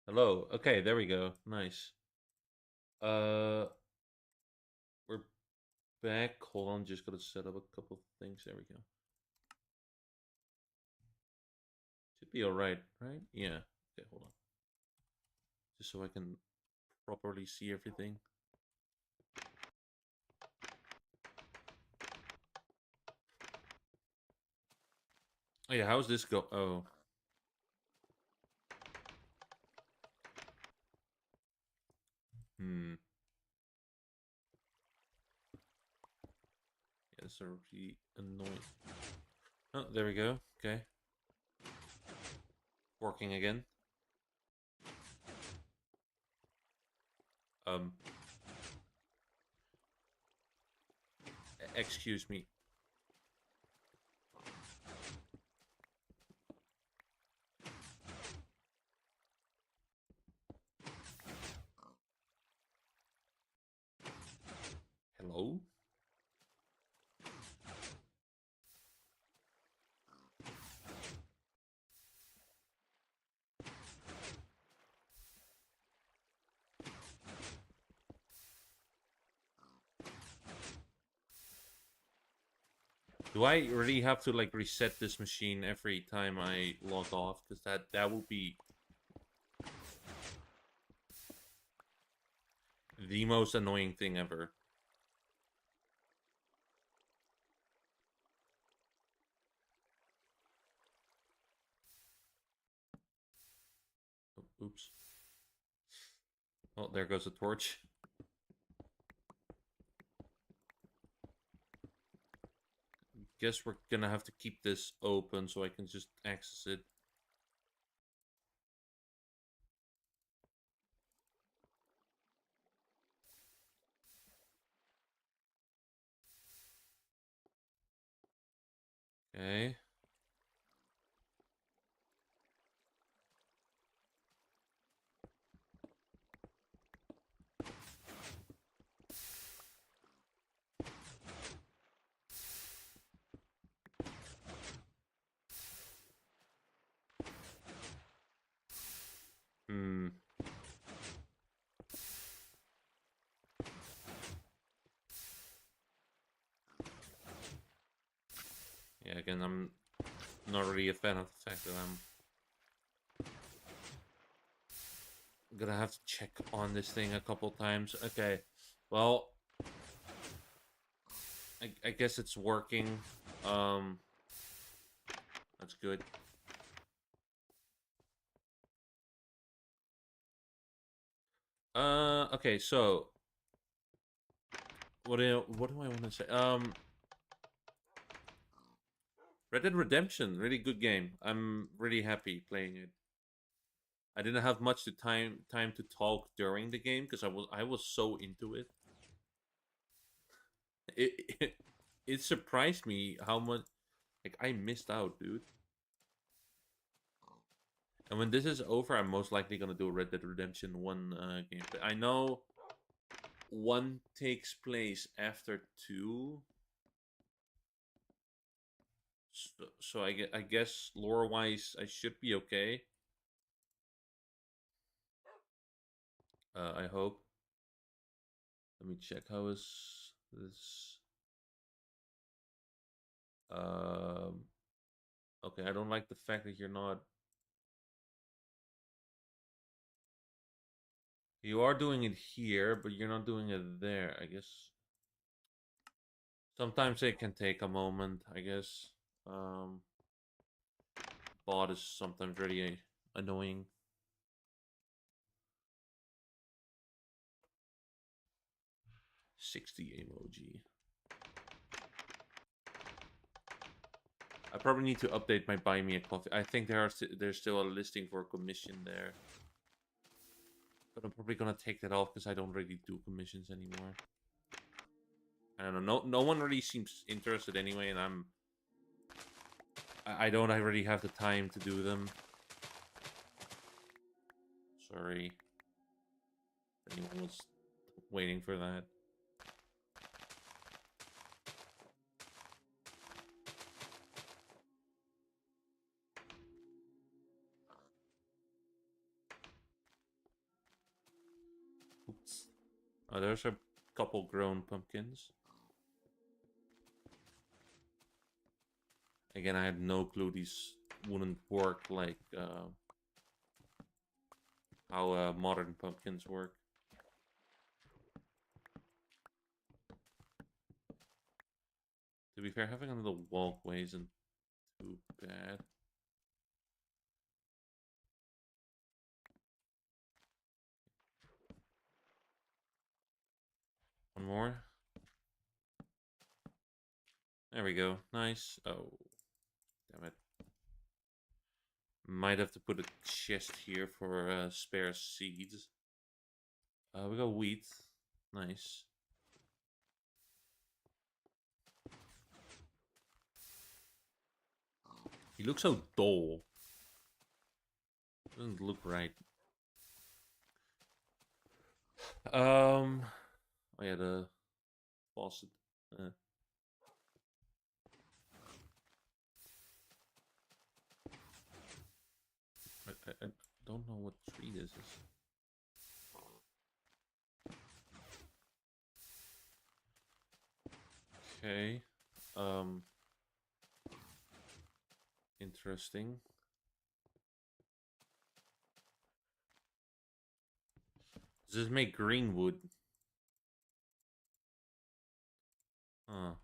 Hello. Okay, there we go. Nice. Uh, we're back. Hold on, just gotta set up a couple things. There we go. Should be all right, right? Yeah. Okay, hold on. Just so I can properly see everything. Oh yeah, how's this go? Oh, hmm. Yeah, it's already annoying. Oh, there we go. Okay, working again. Um, excuse me. Hello. Do I really have to like reset this machine every time I log off? Because that would be the most annoying thing ever. Oh, oops. Oh, there goes the torch. Guess we're gonna have to keep this open so I can just access it. Okay. Hmm. Yeah, again, I'm not really a fan of the fact that I'm gonna have to check on this thing a couple times. Okay. Well, I guess it's working. Um, that's good. Okay, so what do I want to say? Red Dead Redemption, really good game. I'm really happy playing it. I didn't have much to time to talk during the game because I was so into it. It it surprised me how much like I missed out, dude. And when this is over, I'm most likely gonna do a Red Dead Redemption 1 gameplay. I know one takes place after two, so I guess lore wise I should be okay. I hope. Let me check. How is this? Um. Okay, I don't like the fact that you're not. You are doing it here, but you're not doing it there. I guess sometimes it can take a moment. I guess. Um. Bot is sometimes really annoying. 60 emoji. I probably need to update my buy me a coffee. I think there's still a listing for a commission there, but I'm probably gonna take that off because I don't really do commissions anymore. I don't know. No one really seems interested anyway, and I don't. I really have the time to do them. Sorry, if anyone was waiting for that. Oh, there's a couple grown pumpkins. Again, I had no clue these wouldn't work like how modern pumpkins work. To be fair, having a little walkway isn't too bad. One more. There we go. Nice. Oh, damn it. Might have to put a chest here for spare seeds. We got wheat. Nice. He looks so dull. Doesn't look right. Oh yeah, the faucet. I don't know what tree this is. Okay. Interesting. Does this make green wood? Huh.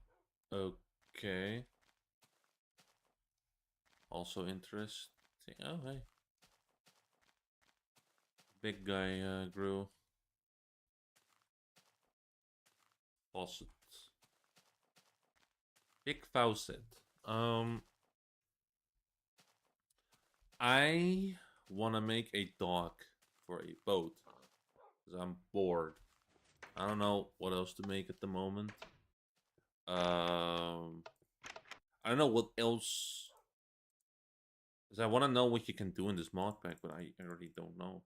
Okay. Also interesting. Oh, hey. Big guy grew. Faucet. Big faucet. I want to make a dock for a boat. Because I'm bored. I don't know what else to make at the moment. I don't know what else. Because I want to know what you can do in this mod pack, but I already don't know.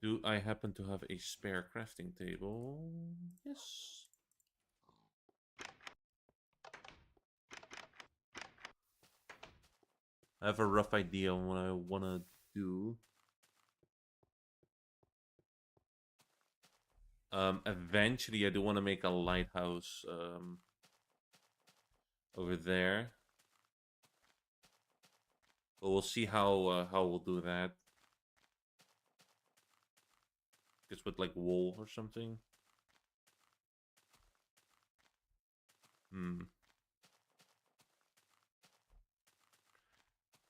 Do I happen to have a spare crafting table? Yes. I have a rough idea on what I want to do. Eventually, I do want to make a lighthouse over there. But we'll see how we'll do that. Just with like wool or something.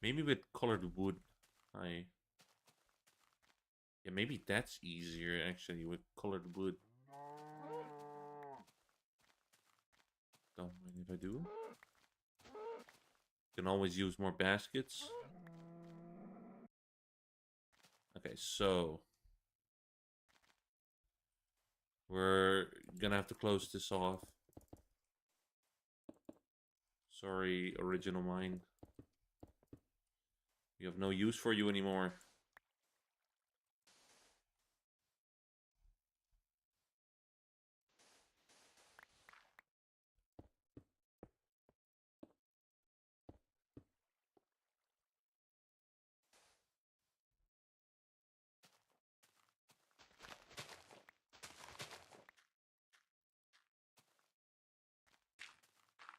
Maybe with colored wood. Yeah, maybe that's easier actually with colored wood. Don't mind if I do. Can always use more baskets. Okay, so we're gonna have to close this off. Sorry, original mine. We have no use for you anymore.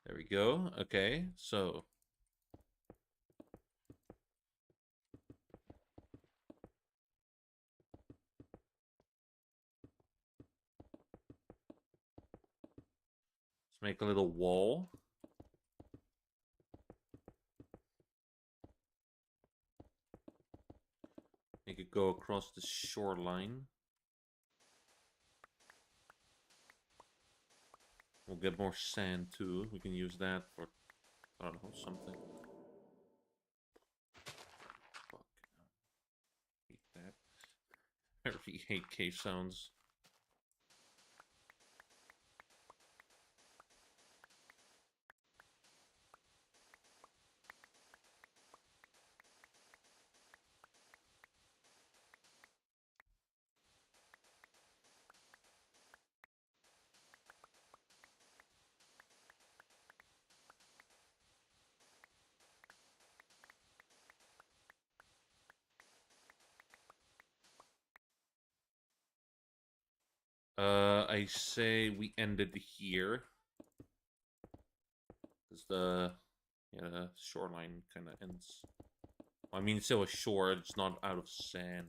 There we go. Okay, so let's make a little wall. Make it go across the shoreline. We'll get more sand too. We can use that for, I don't know, something. Fuck. Hate that. I really hate cave sounds. I say we end it here. Because the shoreline kind of ends. I mean, it's still a shore, it's not out of sand.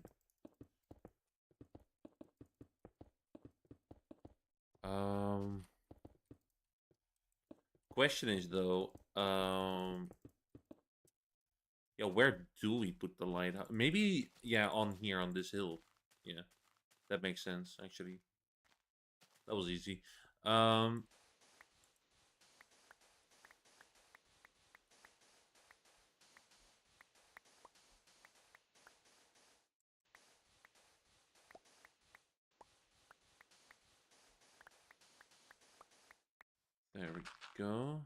Question is though, yeah, where do we put the lighthouse? Maybe, yeah, on here on this hill. Yeah, that makes sense actually. That was easy. There we go.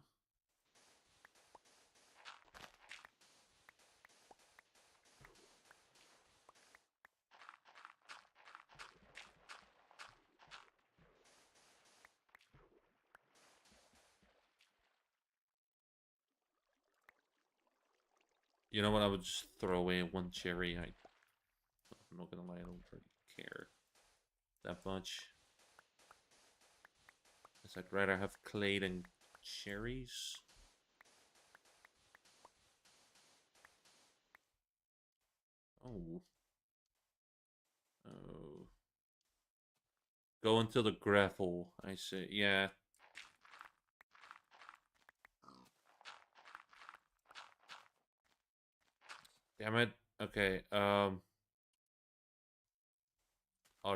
You know what? I would just throw away one cherry. I'm not gonna lie, I don't really care that much. Because I'd rather have clay than cherries. Oh. Oh. Go into the gravel, I say. Yeah. Damn it. Okay, oh,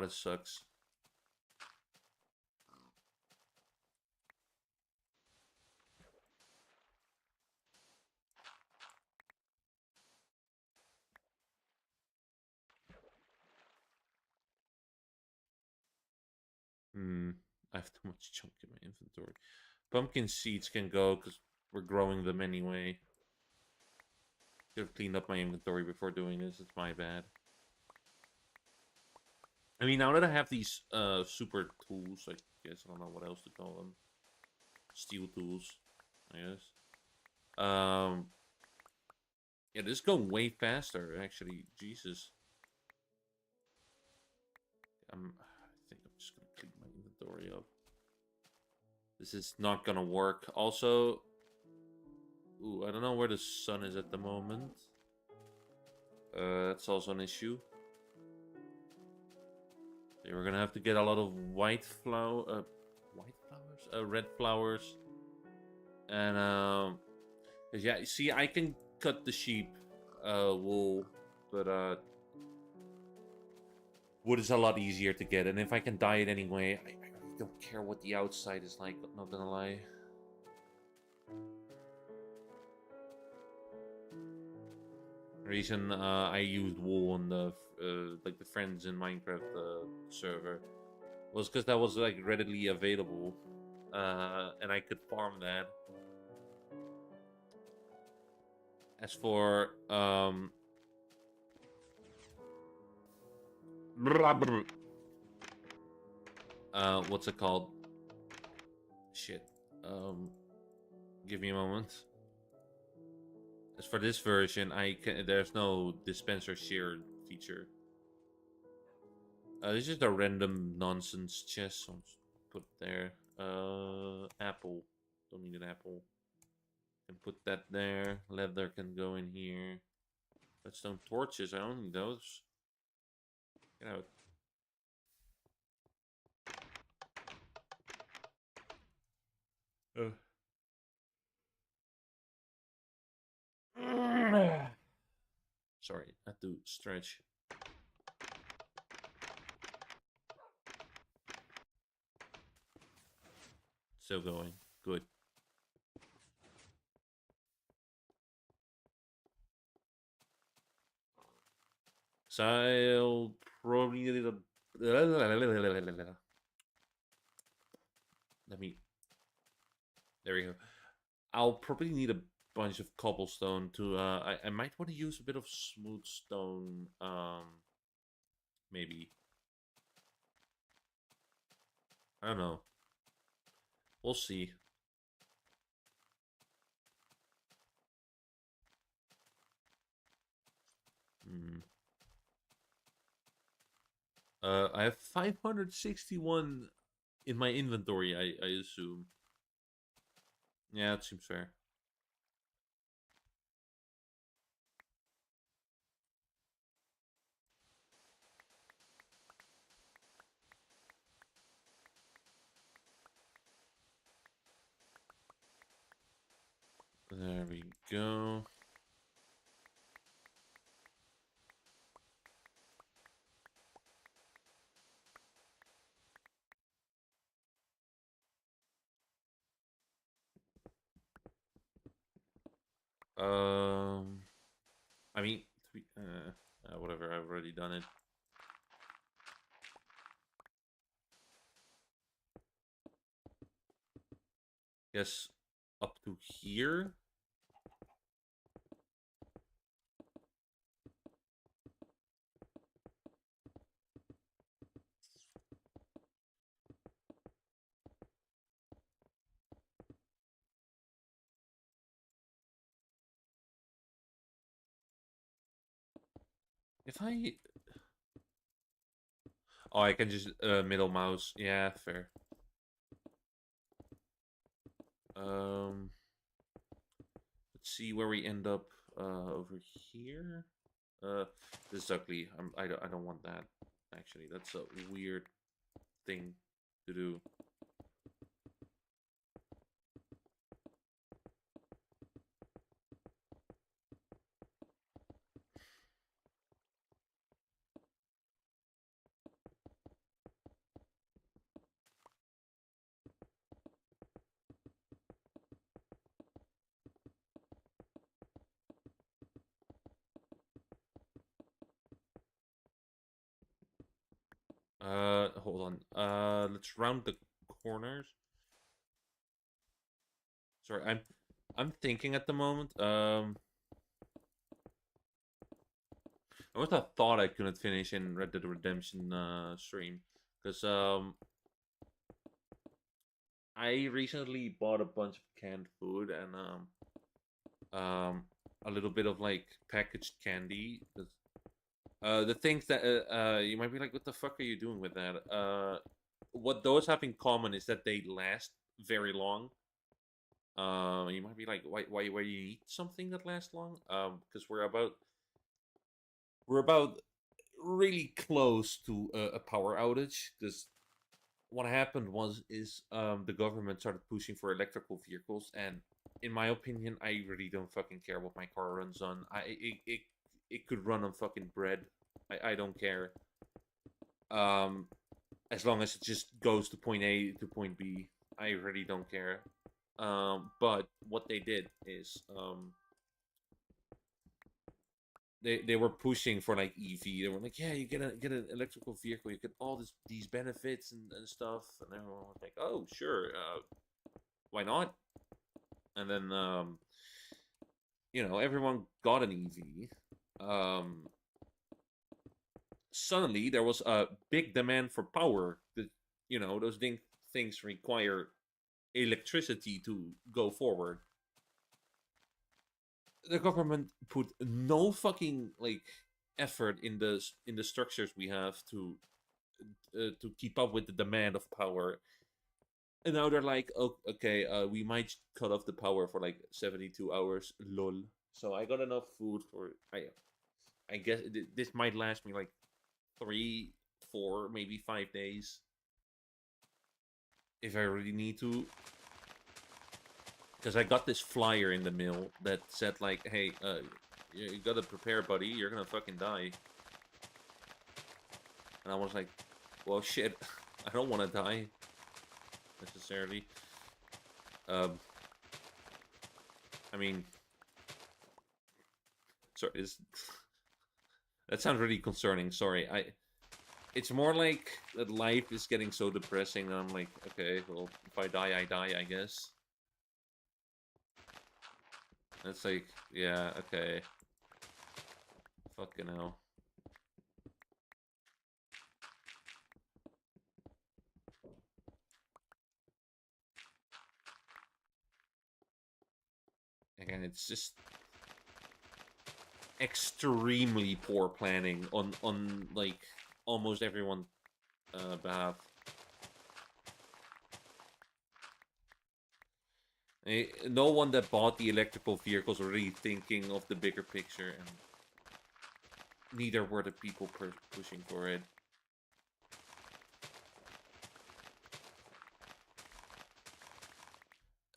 this sucks. I have too much junk in my inventory. Pumpkin seeds can go, because we're growing them anyway. Should have cleaned up my inventory before doing this. It's my bad. I mean, now that I have these super tools, I guess I don't know what else to call them. Steel tools, I guess. Yeah, this is going way faster, actually. Jesus. I think I'm just gonna clean my inventory up. This is not gonna work. Also, ooh, I don't know where the sun is at the moment. That's also an issue. Okay, we're gonna have to get a lot of white flowers, red flowers, and yeah. See, I can cut the sheep wool, but wood is a lot easier to get, and if I can dye it anyway, I really don't care what the outside is like. Not gonna lie. Reason I used wool on the like the friends in Minecraft server was because that was like readily available, and I could farm that. As for what's it called? Shit. Give me a moment. As for this version, there's no dispenser share feature. This is just a random nonsense chest, so I'll just put it there. Apple. Don't need an apple. Can put that there. Leather can go in here. Redstone torches, I don't need those. Get out. Sorry, I have to stretch. Still going. Good. So I'll probably need a... Let me... There we go. I'll probably need a bunch of cobblestone to... I might want to use a bit of smooth stone. Maybe. I don't know. We'll see. I have 561 in my inventory, I assume. Yeah, it seems fair. There we go. Um, I mean, whatever. I've already done it. Guess up to here. If I, oh, I can just middle mouse. Yeah, fair. Um, let's see where we end up. Over here. Uh, this is ugly. I don't want that. Actually, that's a weird thing to do. Hold on. Let's round the corners. Sorry, I'm thinking at the moment. I was a thought I couldn't finish in Red Dead Redemption stream because I recently bought a bunch of canned food and a little bit of like packaged candy. The things that you might be like, what the fuck are you doing with that? What those have in common is that they last very long. You might be like, why you eat something that lasts long? Because we're about really close to a power outage. Because what happened the government started pushing for electrical vehicles, and in my opinion, I really don't fucking care what my car runs on. It could run on fucking bread. I don't care. Um, as long as it just goes to point A to point B, I really don't care. But what they did is they were pushing for like EV. They were like, yeah, you get an electrical vehicle, you get all these benefits and stuff, and everyone was like, oh sure, why not? And then everyone got an EV. Suddenly there was a big demand for power. That those things require electricity to go forward. The government put no fucking like effort in the structures we have to keep up with the demand of power. And now they're like, oh, okay, we might cut off the power for like 72 hours. Lol. So I got enough food for I guess this might last me like 3, 4, maybe 5 days if I really need to. Because I got this flyer in the mail that said like, hey, you gotta prepare, buddy. You're gonna fucking die. And I was like, well, shit. I don't want to die necessarily. Um, I mean, sorry, that sounds really concerning. Sorry, It's more like that life is getting so depressing. And I'm like, okay, well, if I die, I die, I guess. It's like, yeah, okay. Fucking hell. Again, it's just extremely poor planning on like almost everyone behalf. No one that bought the electrical vehicles were really thinking of the bigger picture, and neither were the people pushing for it.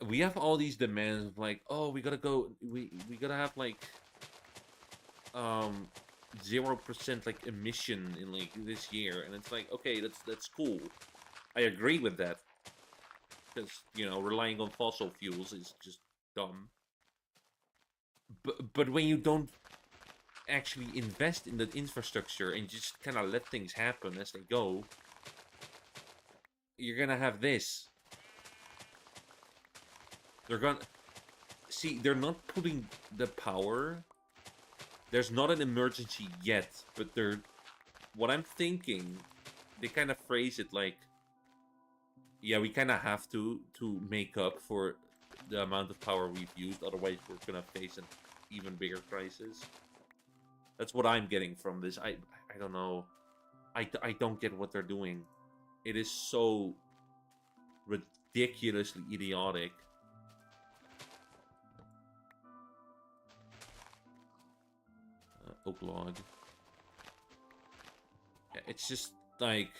We have all these demands of like, oh, we gotta go, we gotta have like 0% like emission in like this year, and it's like, okay, that's cool. I agree with that, because you know, relying on fossil fuels is just dumb. But when you don't actually invest in the infrastructure and just kind of let things happen as they go, you're gonna have this. They're gonna see, they're not putting the power. There's not an emergency yet, but they're, what I'm thinking, they kind of phrase it like, yeah, we kind of have to make up for the amount of power we've used, otherwise we're gonna face an even bigger crisis. That's what I'm getting from this. I don't know. I don't get what they're doing. It is so ridiculously idiotic. Oak log. It's just like,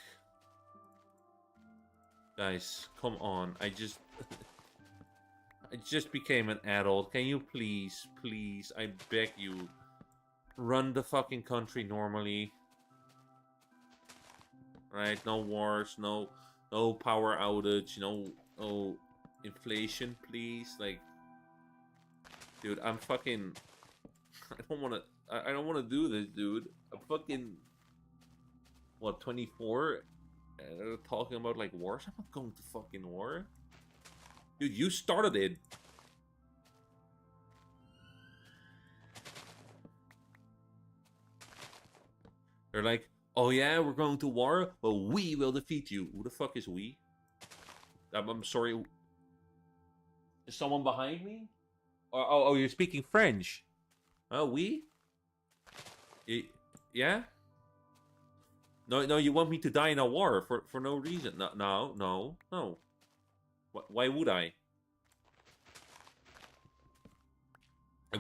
guys, come on. I just became an adult. Can you please, I beg you, run the fucking country normally? Right? No wars, no power outage, no inflation, please. Like, dude, I'm fucking I don't want to do this, dude. I'm fucking, what, 24? And they're talking about like wars. I'm not going to fucking war. Dude, you started it. They're like, oh yeah, we're going to war, but we will defeat you. Who the fuck is we? I'm sorry. Is someone behind me? Oh, you're speaking French. Oh, we? Yeah? No, you want me to die in a war for no reason. No. Why would I?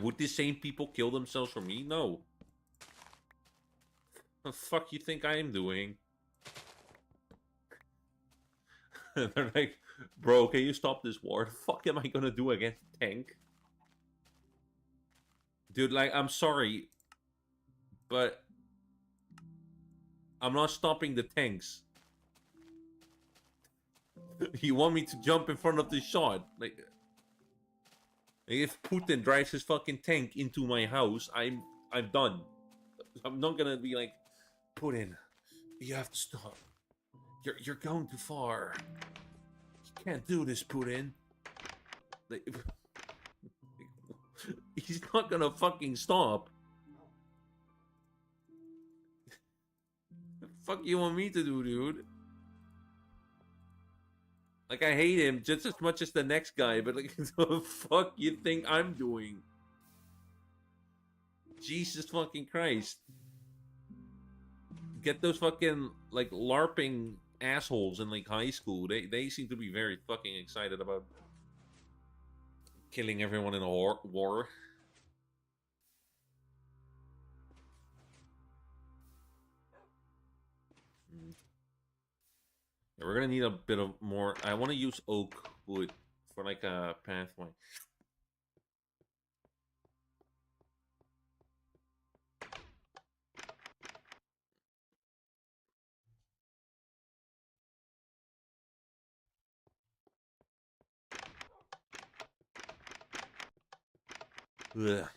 Would these same people kill themselves for me? No. What the fuck you think I am doing? They're like, bro, can you stop this war? The fuck am I gonna do against a tank? Dude, like, I'm sorry, but I'm not stopping the tanks. You want me to jump in front of the shot? Like, if Putin drives his fucking tank into my house, I'm done. I'm not gonna be like, Putin, you have to stop. You're going too far. You can't do this, Putin. Like, he's not gonna fucking stop. The fuck you want me to do, dude? Like, I hate him just as much as the next guy, but like, the fuck you think I'm doing? Jesus fucking Christ. Get those fucking, like, LARPing assholes in, like, high school. They seem to be very fucking excited about killing everyone in a war. Yeah, we're gonna need a bit of more. I want to use oak wood for like a pathway. Ugh.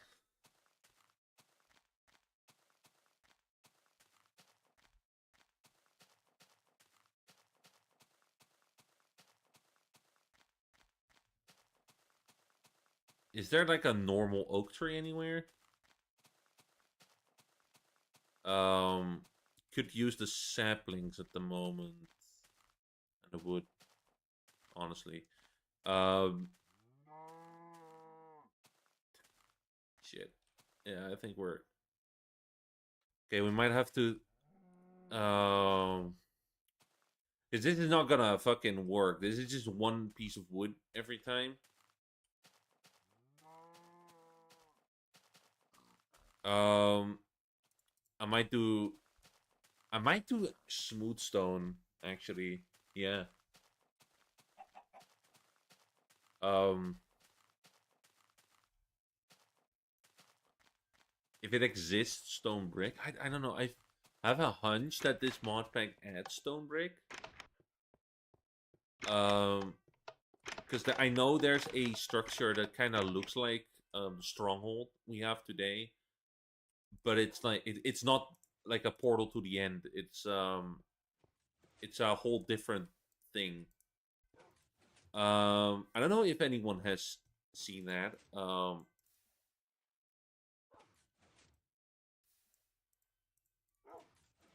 Is there like a normal oak tree anywhere? Could use the saplings at the moment and the wood, honestly. Um, shit. Yeah, I think we're okay. We might have to. Because this is not gonna fucking work. This is just one piece of wood every time. Um, I might do. I might do smooth stone actually. Yeah. Um, if it exists, stone brick. I don't know. I have a hunch that this mod pack adds stone brick. Um, because I know there's a structure that kind of looks like stronghold we have today, but it's like it's not like a portal to the end. It's a whole different thing. I don't know if anyone has seen that.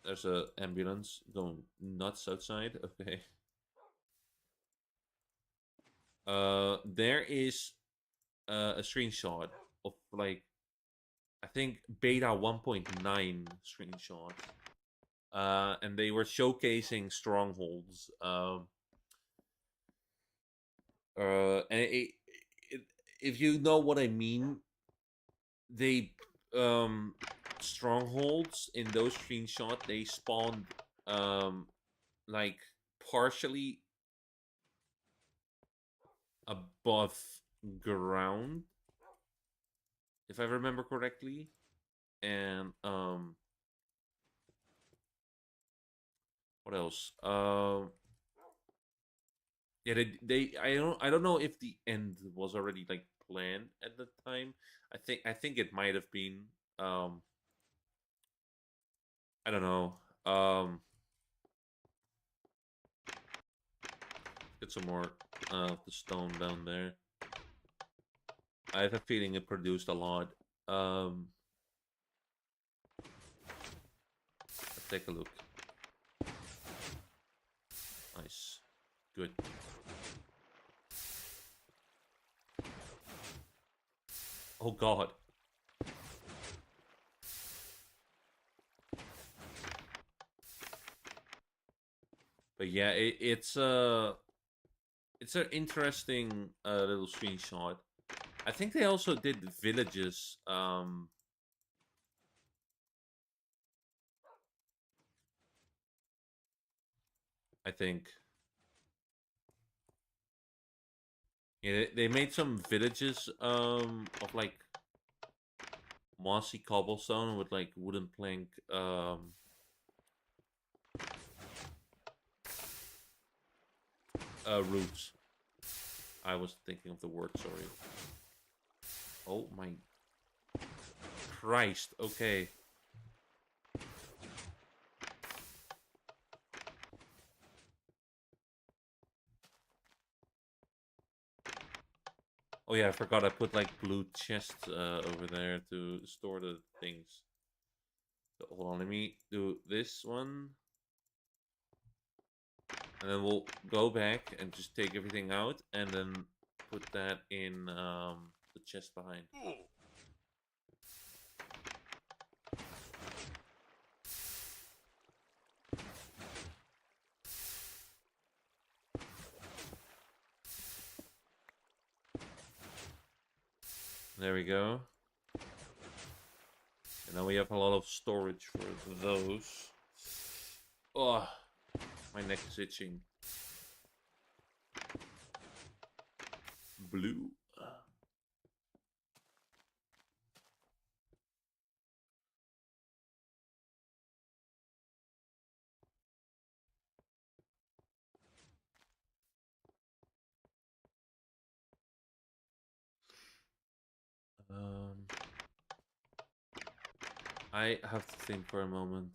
There's a ambulance going nuts outside. Okay. There is a screenshot of like I think beta 1.9 screenshot. And they were showcasing strongholds. And it, if you know what I mean, they strongholds in those screenshots they spawned like partially above ground, if I remember correctly, and what else? Yeah, they I don't know if the end was already like planned at the time. I think it might have been. I don't know. Get some more of the stone down there. I have a feeling it produced a lot. Let's take a look. Nice. Good. Oh god. But yeah, it's an interesting little screenshot. I think they also did villages. I think. Yeah, they made some villages of like mossy cobblestone with like wooden plank roofs. I was thinking of the word, sorry. Oh my Christ. Okay. Oh yeah, I forgot I put like blue chests over there to store the things. So hold on, let me do this one. And then we'll go back and just take everything out and then put that in the chest behind. There we go. And now we have a lot of storage for those. Oh, my neck is itching. Blue. Um, I have to think for a moment.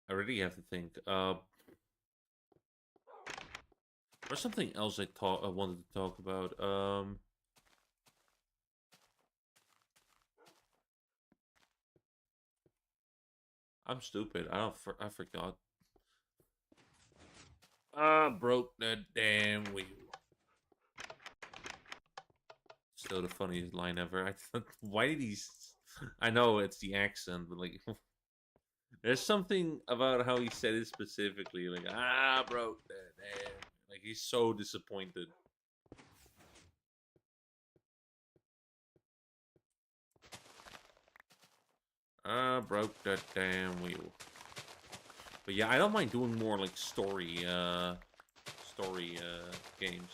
I really have to think. There's something else I wanted to talk about. I'm stupid. I forgot. I broke the damn wheel. Still the funniest line ever. I thought, why did he? I know it's the accent, but like, there's something about how he said it specifically. Like, broke the damn. Like he's so disappointed. Broke that damn wheel. But yeah, I don't mind doing more like story games.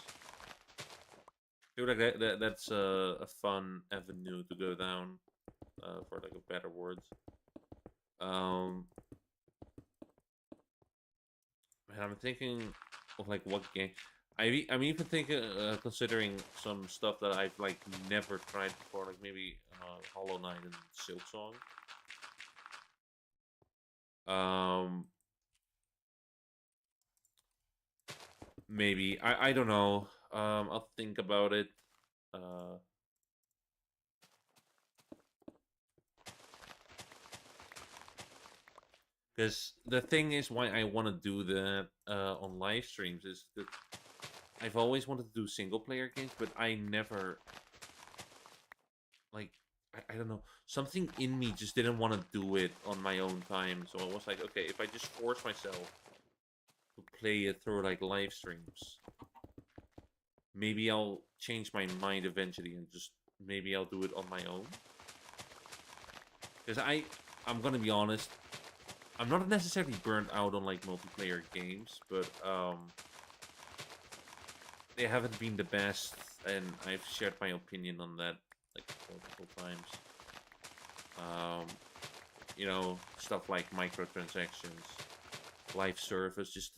I feel like that's a fun avenue to go down, for like a better words. Um, Man, I'm thinking of like what game. I'm even thinking, considering some stuff that I've like never tried before, like maybe Hollow Knight and Silksong. Um, Maybe I don't know. I'll think about it. Uh, because the thing is, why I want to do that on live streams is that I've always wanted to do single player games, but I never like I don't know, something in me just didn't want to do it on my own time. So I was like, okay, if I just force myself to play it through like live streams, maybe I'll change my mind eventually and just maybe I'll do it on my own. Because I'm gonna be honest, I'm not necessarily burnt out on like multiplayer games, but they haven't been the best, and I've shared my opinion on that like multiple times. Um, stuff like microtransactions, live service just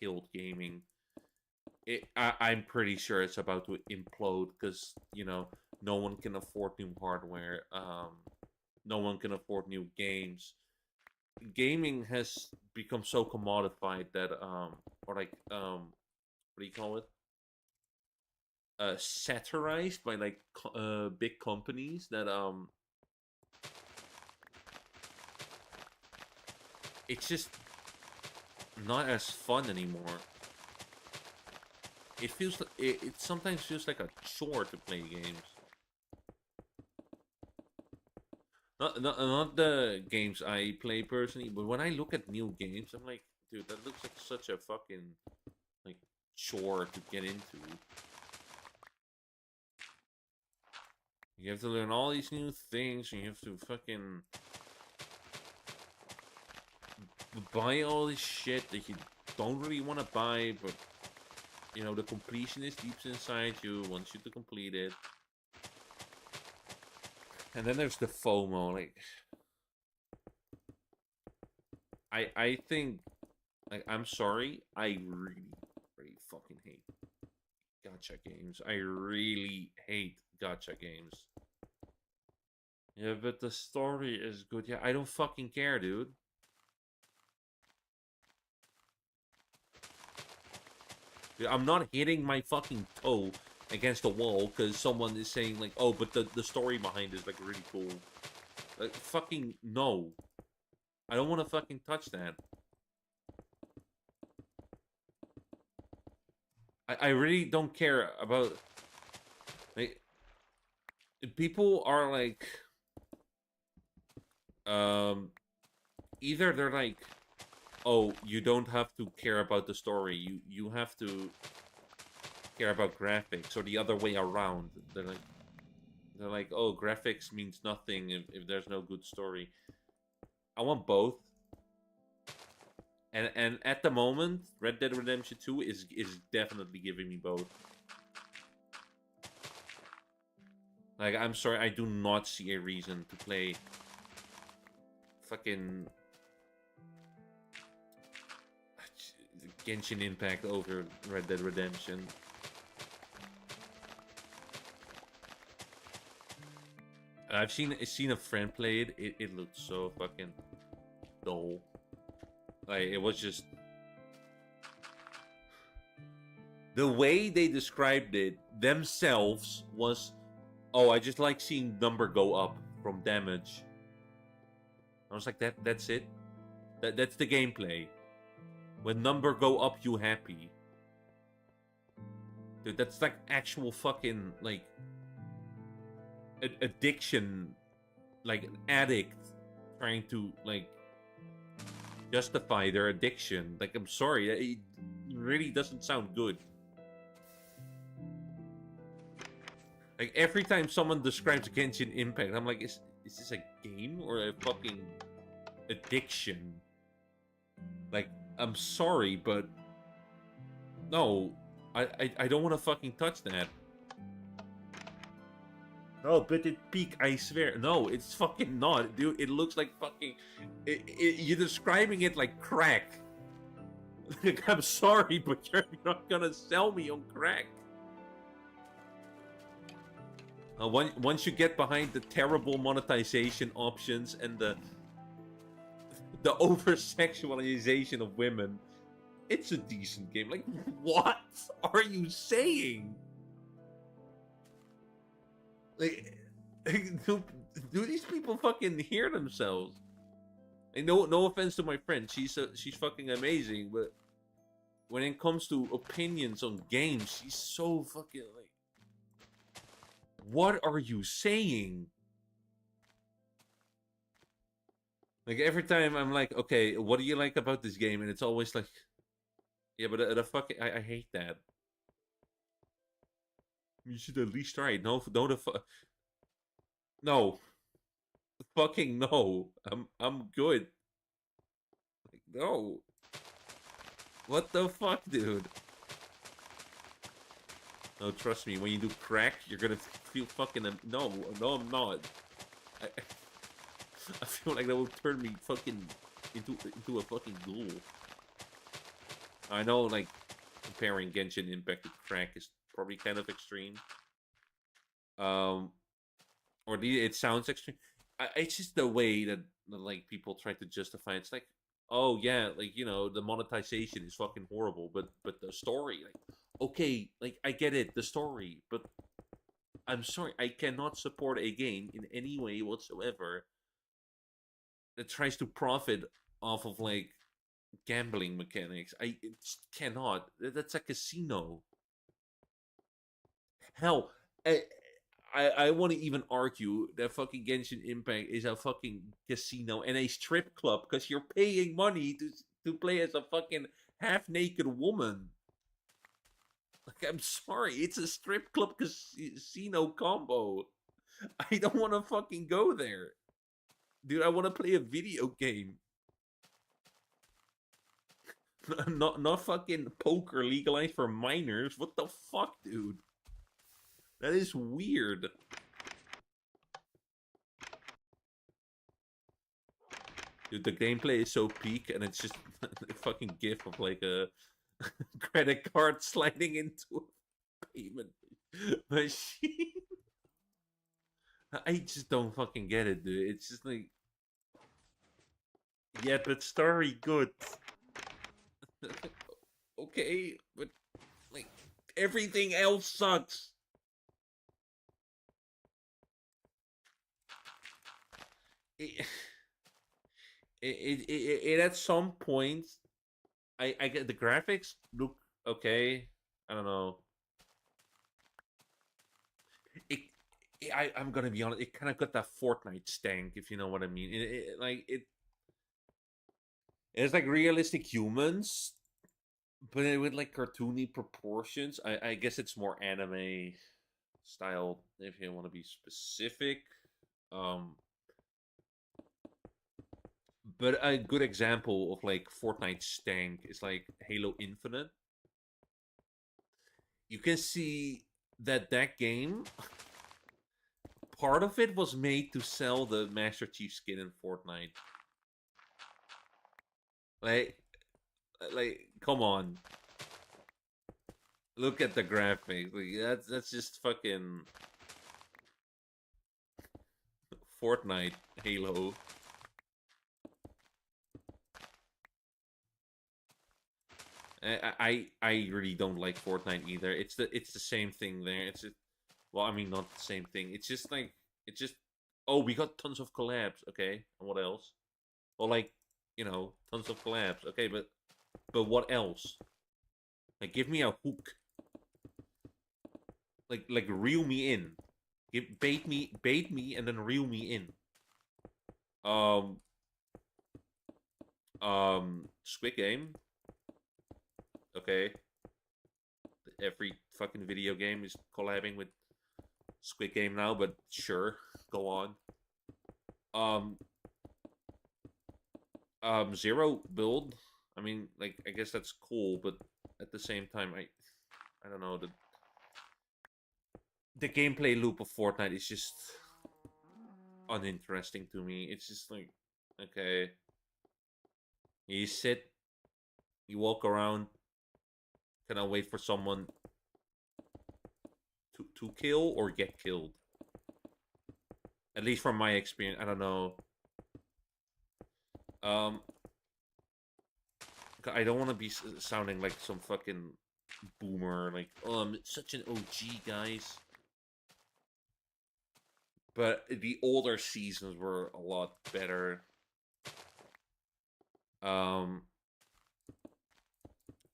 killed gaming. I'm pretty sure it's about to implode because no one can afford new hardware. No one can afford new games. Gaming has become so commodified that or like what do you call it? Satirized by like big companies that it's just not as fun anymore. It feels like it sometimes feels like a chore to play games. Not the games I play personally, but when I look at new games, I'm like, dude, that looks like such a fucking like chore to get into. You have to learn all these new things, and you have to fucking buy all this shit that you don't really want to buy, but the completionist deep inside you wants you to complete it. And then there's the FOMO. Like, I think, like, I'm sorry, I really, really fucking hate gacha games. I really hate gacha games. Yeah, but the story is good. Yeah, I don't fucking care, dude. I'm not hitting my fucking toe against the wall because someone is saying like, oh, but the story behind it is like really cool. Like, fucking no. I don't want to fucking touch that. I really don't care about like people are like either they're like, oh, you don't have to care about the story. You have to care about graphics, or the other way around. They're like, oh, graphics means nothing if there's no good story. I want both. And at the moment, Red Dead Redemption 2 is definitely giving me both. Like, I'm sorry, I do not see a reason to play fucking Genshin Impact over Red Dead Redemption. I've seen a friend play it. It looked so fucking dull. Like, it was just the way they described it themselves was, oh, I just like seeing number go up from damage. I was like, that's it. That's the gameplay. When number go up, you happy. Dude, that's like actual fucking like addiction, like an addict trying to like justify their addiction. Like, I'm sorry, it really doesn't sound good. Like, every time someone describes Genshin Impact, I'm like, is is this a game or a fucking addiction? Like, I'm sorry, but no, I don't want to fucking touch that. No, but it peak, I swear. No, it's fucking not, dude. It looks like fucking. You're describing it like crack. Like, I'm sorry, but you're not gonna sell me on crack. Once you get behind the terrible monetization options and the over sexualization of women, it's a decent game. Like, what are you saying? Like, do these people fucking hear themselves? Like, no offense to my friend, she's fucking amazing, but when it comes to opinions on games, she's so fucking like, what are you saying? Like, every time I'm like, okay, what do you like about this game? And it's always like, yeah, but the fucking, I hate that. You should at least try it. No, no, fucking no. I'm good. Like, no. What the fuck, dude? No, trust me. When you do crack, you're gonna feel fucking. No, I'm not. I feel like that will turn me fucking into a fucking ghoul. I know, like, comparing Genshin Impact to crack is probably kind of extreme. Or it sounds extreme. It's just the way that like people try to justify it. It's like, oh yeah, like, you know, the monetization is fucking horrible, but the story, like, okay, like, I get it, the story, but I'm sorry, I cannot support a game in any way whatsoever that tries to profit off of, like, gambling mechanics. I cannot. That's a casino. Hell, I want to even argue that fucking Genshin Impact is a fucking casino and a strip club because you're paying money to play as a fucking half-naked woman. Like, I'm sorry, it's a strip club casino combo. I don't want to fucking go there. Dude, I want to play a video game. Not fucking poker legalized for minors. What the fuck, dude? That is weird. Dude, the gameplay is so peak, and it's just a fucking gif of like a credit card sliding into a payment machine. I just don't fucking get it, dude. It's just like, yeah, but story good. Okay, but like, everything else sucks. It at some point, I get the graphics look okay. I don't know. I'm gonna be honest. It kind of got that Fortnite stank, if you know what I mean. It's like realistic humans, but with like cartoony proportions. I guess it's more anime style, if you want to be specific. Um, but a good example of like Fortnite stank is like Halo Infinite. You can see that game, part of it was made to sell the Master Chief skin in Fortnite. Like, come on. Look at the graphics. Like, that's just fucking Fortnite Halo. I really don't like Fortnite either. It's the same thing there. It's just, well, I mean, not the same thing. It's just like, it's just, oh, we got tons of collabs. Okay, and what else? Well, like, you know, tons of collabs. Okay, but what else? Like, give me a hook. Like reel me in. Bait me, and then reel me in. Squid Game. Okay. Every fucking video game is collabing with Squid Game now, but sure, go on. Um, zero build. I mean, like, I guess that's cool, but at the same time, I don't know, the gameplay loop of Fortnite is just uninteresting to me. It's just like, okay, you sit, you walk around, kind of wait for someone to kill or get killed. At least from my experience, I don't know. Um, I don't want to be sounding like some fucking boomer, like, oh, I'm such an OG, guys. But the older seasons were a lot better. Um,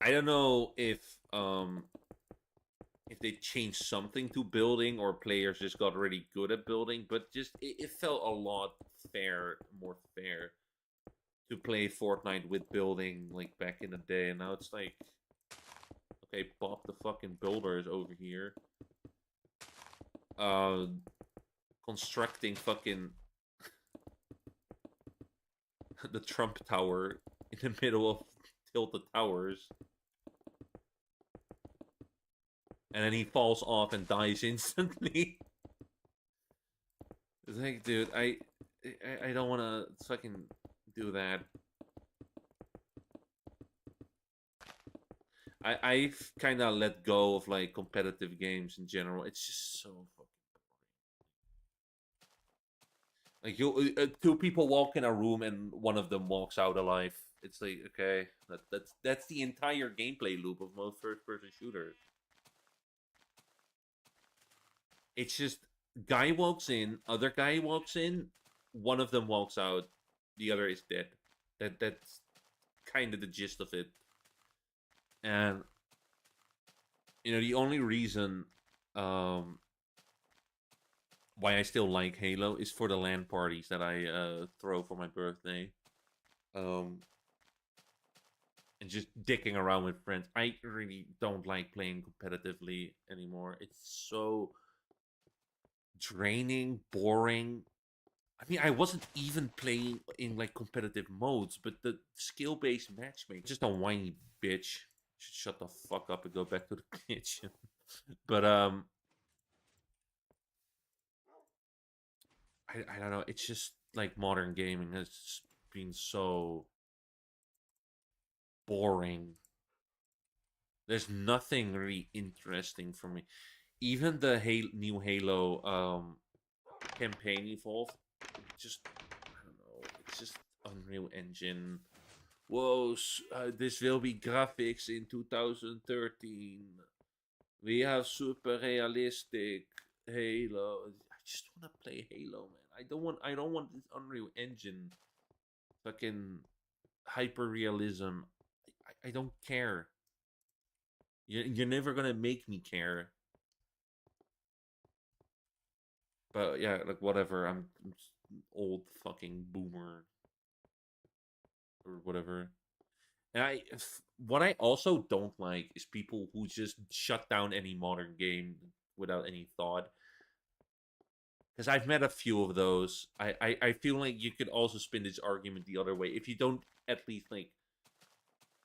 I don't know if they changed something to building or players just got really good at building, but just it felt a lot more fair to play Fortnite with building like back in the day. And now it's like, okay, Bob the fucking builder is over here, uh, constructing fucking the Trump Tower in the middle of Tilted Towers, and then he falls off and dies instantly. It's like, dude, I don't want to fucking do that. I've kind of let go of like competitive games in general. It's just so fucking like two people walk in a room and one of them walks out alive. It's like, okay, that's the entire gameplay loop of most first-person shooters. It's just guy walks in, other guy walks in, one of them walks out, the other is dead. That's kind of the gist of it. And the only reason um why I still like Halo is for the LAN parties that I throw for my birthday. Um and just dicking around with friends. I really don't like playing competitively anymore. It's so draining, boring. I mean, I wasn't even playing in like competitive modes, but the skill-based matchmaking, just a whiny bitch. Should shut the fuck up and go back to the kitchen. But I don't know. It's just like modern gaming has been so boring. There's nothing really interesting for me. Even the new Halo campaign evolved. Just I don't know. It's just Unreal Engine. Whoa, this will be graphics in 2013. We have super realistic Halo. I just want to play Halo, man. I don't want this Unreal Engine fucking hyper realism. I don't care. You're never gonna make me care. But yeah, like whatever. I'm old fucking boomer or whatever. And what I also don't like is people who just shut down any modern game without any thought. Because I've met a few of those. I feel like you could also spin this argument the other way if you don't at least like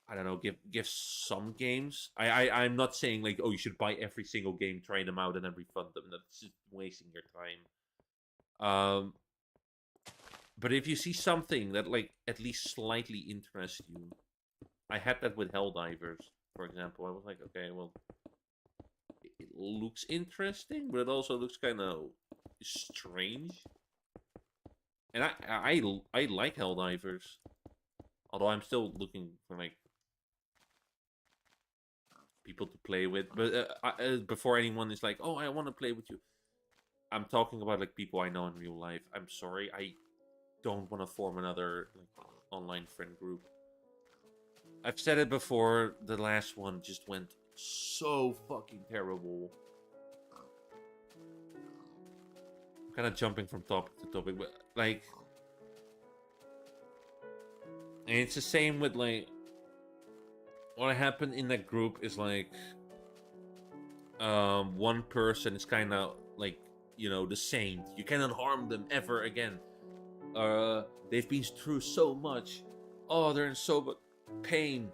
I don't know give some games. I'm not saying like, oh, you should buy every single game, try them out, and then refund them. That's just wasting your time. But if you see something that like at least slightly interests you, I had that with Helldivers, for example. I was like, okay, well, it looks interesting, but it also looks kind of strange. And I like Helldivers, although I'm still looking for like people to play with. But before anyone is like, oh, I want to play with you, I'm talking about like people I know in real life. I'm sorry, I don't want to form another like online friend group. I've said it before. The last one just went so fucking terrible. I'm kind of jumping from topic to topic, but like, and it's the same with like what happened in that group is like, one person is kind of like the saint. You cannot harm them ever again. they've been through so much. Oh, they're in so much pain.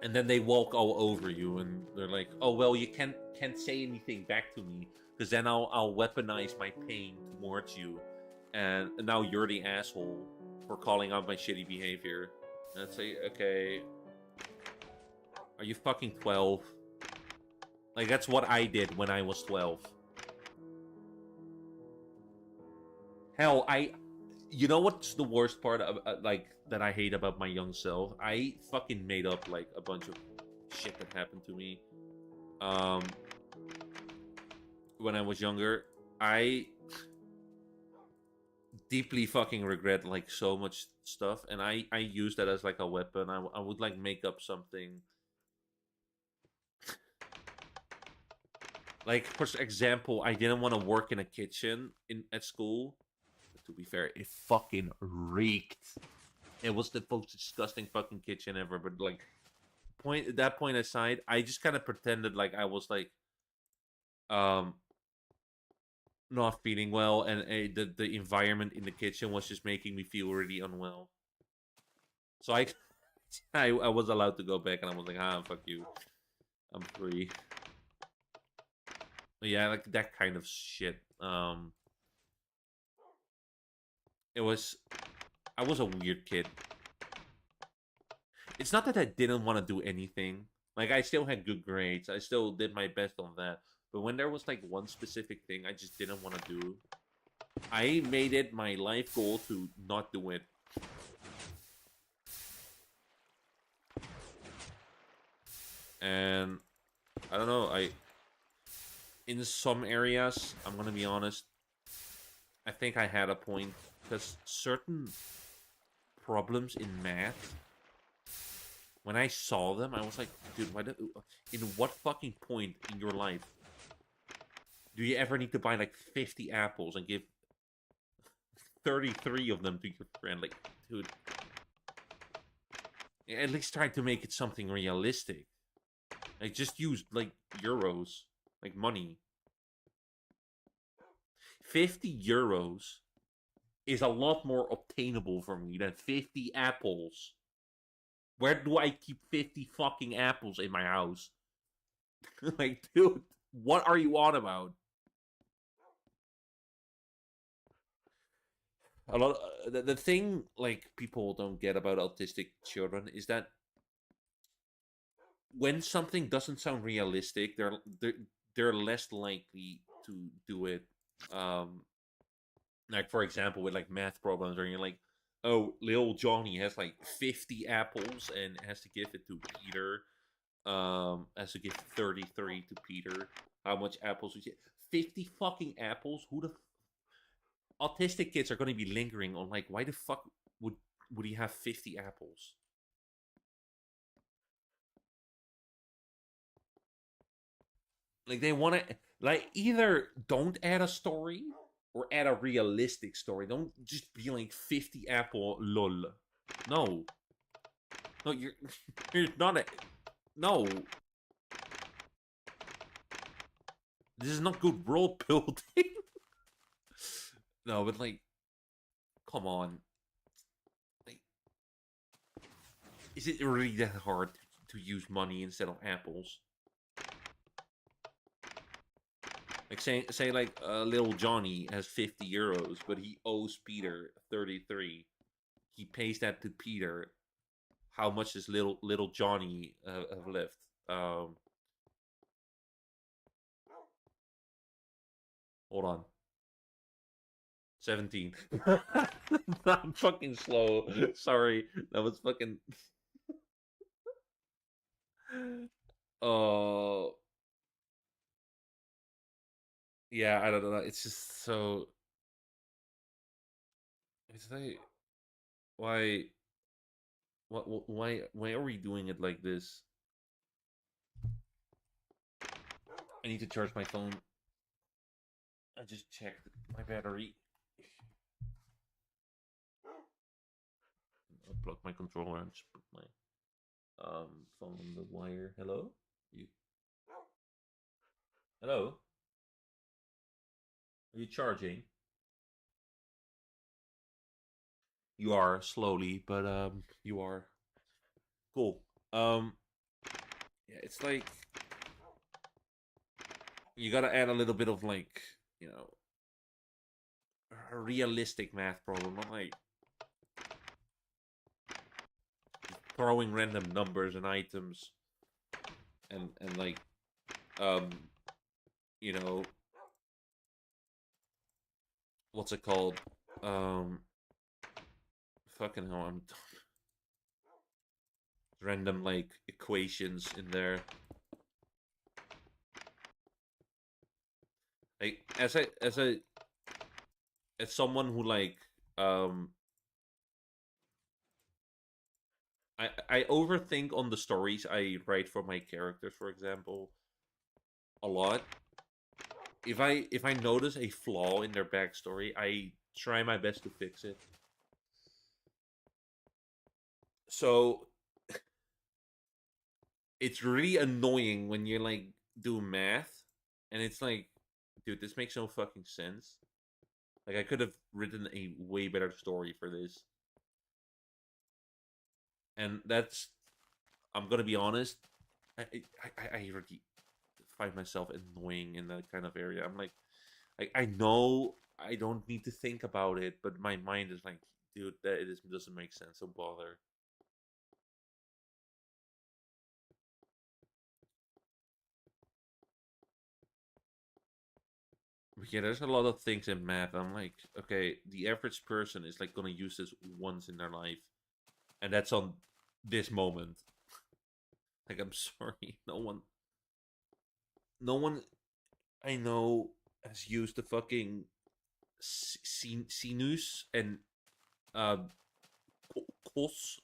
And then they walk all over you, and they're like, "Oh well, you can't say anything back to me, because then I'll weaponize my pain towards you, and now you're the asshole for calling out my shitty behavior." And I'd say, "Okay, are you fucking 12?" Like that's what I did when I was 12. Hell, you know what's the worst part of like that I hate about my young self? I fucking made up like a bunch of shit that happened to me. Um, when I was younger, I deeply fucking regret like so much stuff, and I use that as like a weapon. I would like make up something. Like for example, I didn't want to work in a kitchen in at school. But to be fair, it fucking reeked. It was the most disgusting fucking kitchen ever. But like point aside, I just kind of pretended like I was like um not feeling well, and the environment in the kitchen was just making me feel really unwell. So I was allowed to go back, and I was like, ah, fuck you, I'm free. But yeah, like that kind of shit. It was I was a weird kid. It's not that I didn't want to do anything. Like I still had good grades. I still did my best on that. But when there was like one specific thing I just didn't want to do, I made it my life goal to not do it. And I don't know, I in some areas, I'm gonna be honest, I think I had a point because certain problems in math, when I saw them, I was like, dude, in what fucking point in your life do you ever need to buy like 50 apples and give 33 of them to your friend? Like, dude, at least try to make it something realistic. Like, just use like euros, like money. 50 euros is a lot more obtainable for me than 50 apples. Where do I keep 50 fucking apples in my house? Like, dude, what are you on about? A lot. The thing like people don't get about autistic children is that when something doesn't sound realistic, they're less likely to do it. Um, like for example, with like math problems, where you're like, "Oh, little Johnny has like 50 apples and has to give it to Peter. Has to give 33 to Peter. How much apples would you? 50 fucking apples? Who the autistic kids are going to be lingering on like why the fuck would would he have 50 apples? Like they want to like either don't add a story or add a realistic story. Don't just be like 50 apple lol. No. No, you're not a no. This is not good role building. No, but like come on. Like is it really that hard to use money instead of apples? Like say like little Johnny has 50 euros, but he owes Peter 33. He pays that to Peter. How much does little Johnny have left? Hold on, 17. I'm fucking slow. Sorry, that was fucking. Oh, yeah, I don't know. It's just so. It's like why, why are we doing it like this? I need to charge my phone. I just checked my battery. Unplug my controller and just put my phone on the wire. Hello? You hello? Are you charging? You are slowly, but you are cool. Yeah, it's like you gotta add a little bit of like you know a realistic math problem, not like throwing random numbers and items and like um you know what's it called um fucking hell I'm random like equations in there. Like as someone who like um I overthink on the stories I write for my characters, for example, a lot. If I notice a flaw in their backstory, I try my best to fix it. So it's really annoying when you like do math and it's like, dude, this makes no fucking sense. Like I could have written a way better story for this. And that's I'm gonna be honest, I already find myself annoying in that kind of area. I'm like I know I don't need to think about it, but my mind is like, dude, that it doesn't make sense. So bother. But yeah, there's a lot of things in math. I'm like, okay, the average person is like gonna use this once in their life, and that's on this moment. Like, I'm sorry, no one I know has used the fucking sinus and uh cos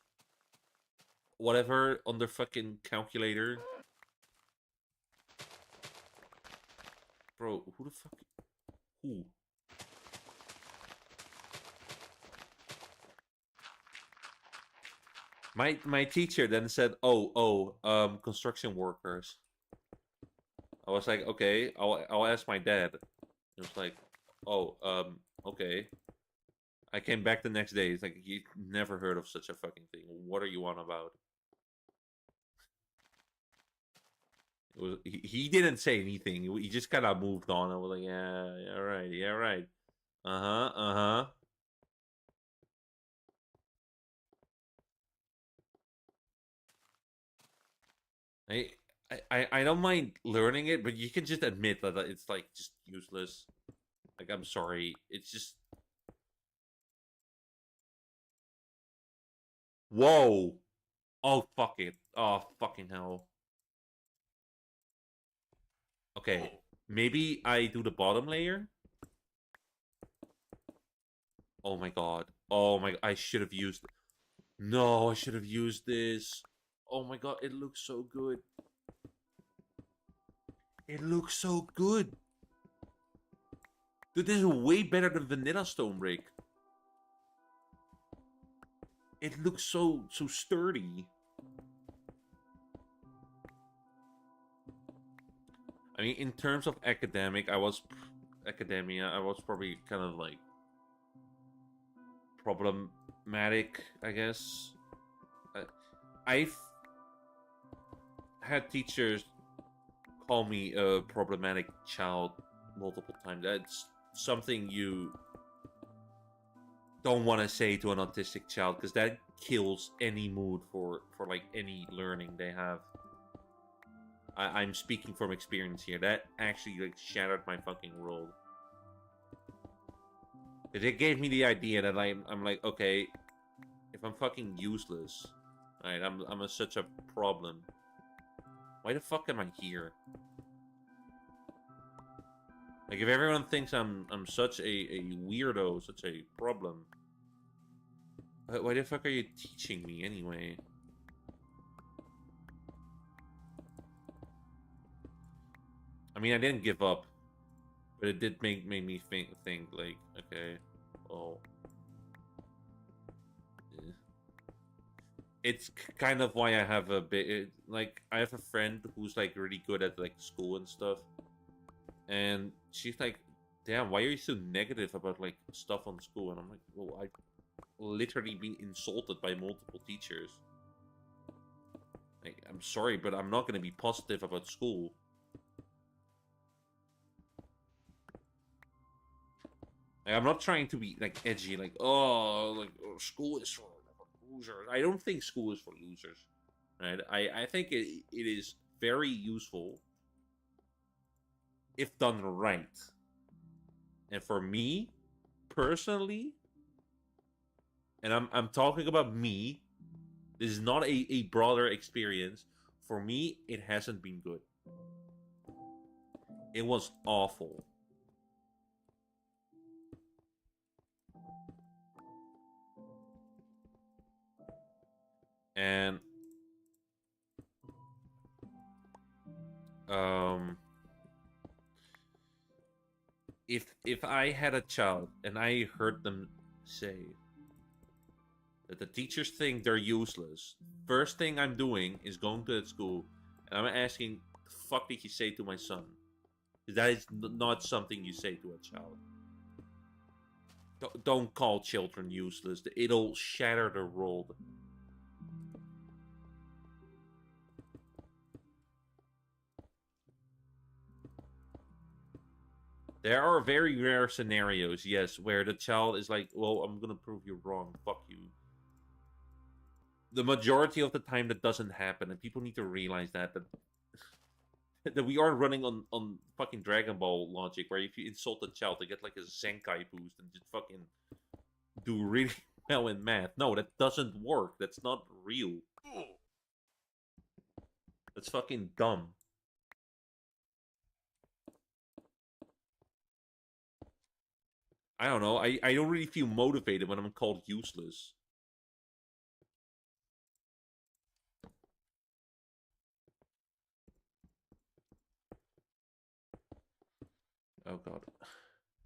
whatever on their fucking calculator, bro. Who the fuck? Who? My teacher then said, construction workers." I was like, "Okay, I'll ask my dad." It was like, "Oh, okay." I came back the next day. It's like you never heard of such a fucking thing. What are you on about? He didn't say anything. He just kind of moved on. I was like, yeah, yeah, right, yeah, right. Uh huh, uh huh. I, I don't mind learning it, but you can just admit that it's like just useless. Like I'm sorry, it's just whoa. Oh fuck it. Oh fucking hell. Okay, maybe I do the bottom layer. Oh my god. Oh my. I should have used. No, I should have used this. Oh my god, it looks so good. It looks so good. Dude, this is way better than Vanilla Stone Brick. It looks so sturdy. I mean, in terms of academia. I was probably kind of like problematic, I guess. I, I've had teachers call me a problematic child multiple times. That's something you don't want to say to an autistic child because that kills any mood for like any learning they have. I'm speaking from experience here. That actually like shattered my fucking world. It gave me the idea that I'm like, okay, if I'm fucking useless, right? Such a problem. Why the fuck am I here? Like if everyone thinks I'm such a weirdo, such a problem, why the fuck are you teaching me anyway? I mean, I didn't give up, but it did make me think like, okay, well, eh. It's kind of why I have a bit like I have a friend who's like really good at like school and stuff, and she's like, "Damn, why are you so negative about like stuff on school?" And I'm like, "Well, literally been insulted by multiple teachers. Like, I'm sorry, but I'm not going to be positive about school. Like, I'm not trying to be like edgy, like school is for losers. I don't think school is for losers, right? I think it is very useful if done right. And for me personally, and I'm talking about me. This is not a broader experience. For me, it hasn't been good. It was awful. And um if I had a child and I heard them say that the teachers think they're useless, first thing I'm doing is going to that school and I'm asking, the fuck did you say to my son? That is not something you say to a child. Don't call children useless. It'll shatter their world. There are very rare scenarios, yes, where the child is like, well, I'm gonna prove you wrong. Fuck you. The majority of the time that doesn't happen, and people need to realize that we are running on fucking Dragon Ball logic, where if you insult a child, they get like a Zenkai boost and just fucking do really well in math. No, that doesn't work. That's not real. That's fucking dumb. I don't know. I don't really feel motivated when I'm called useless. Oh god.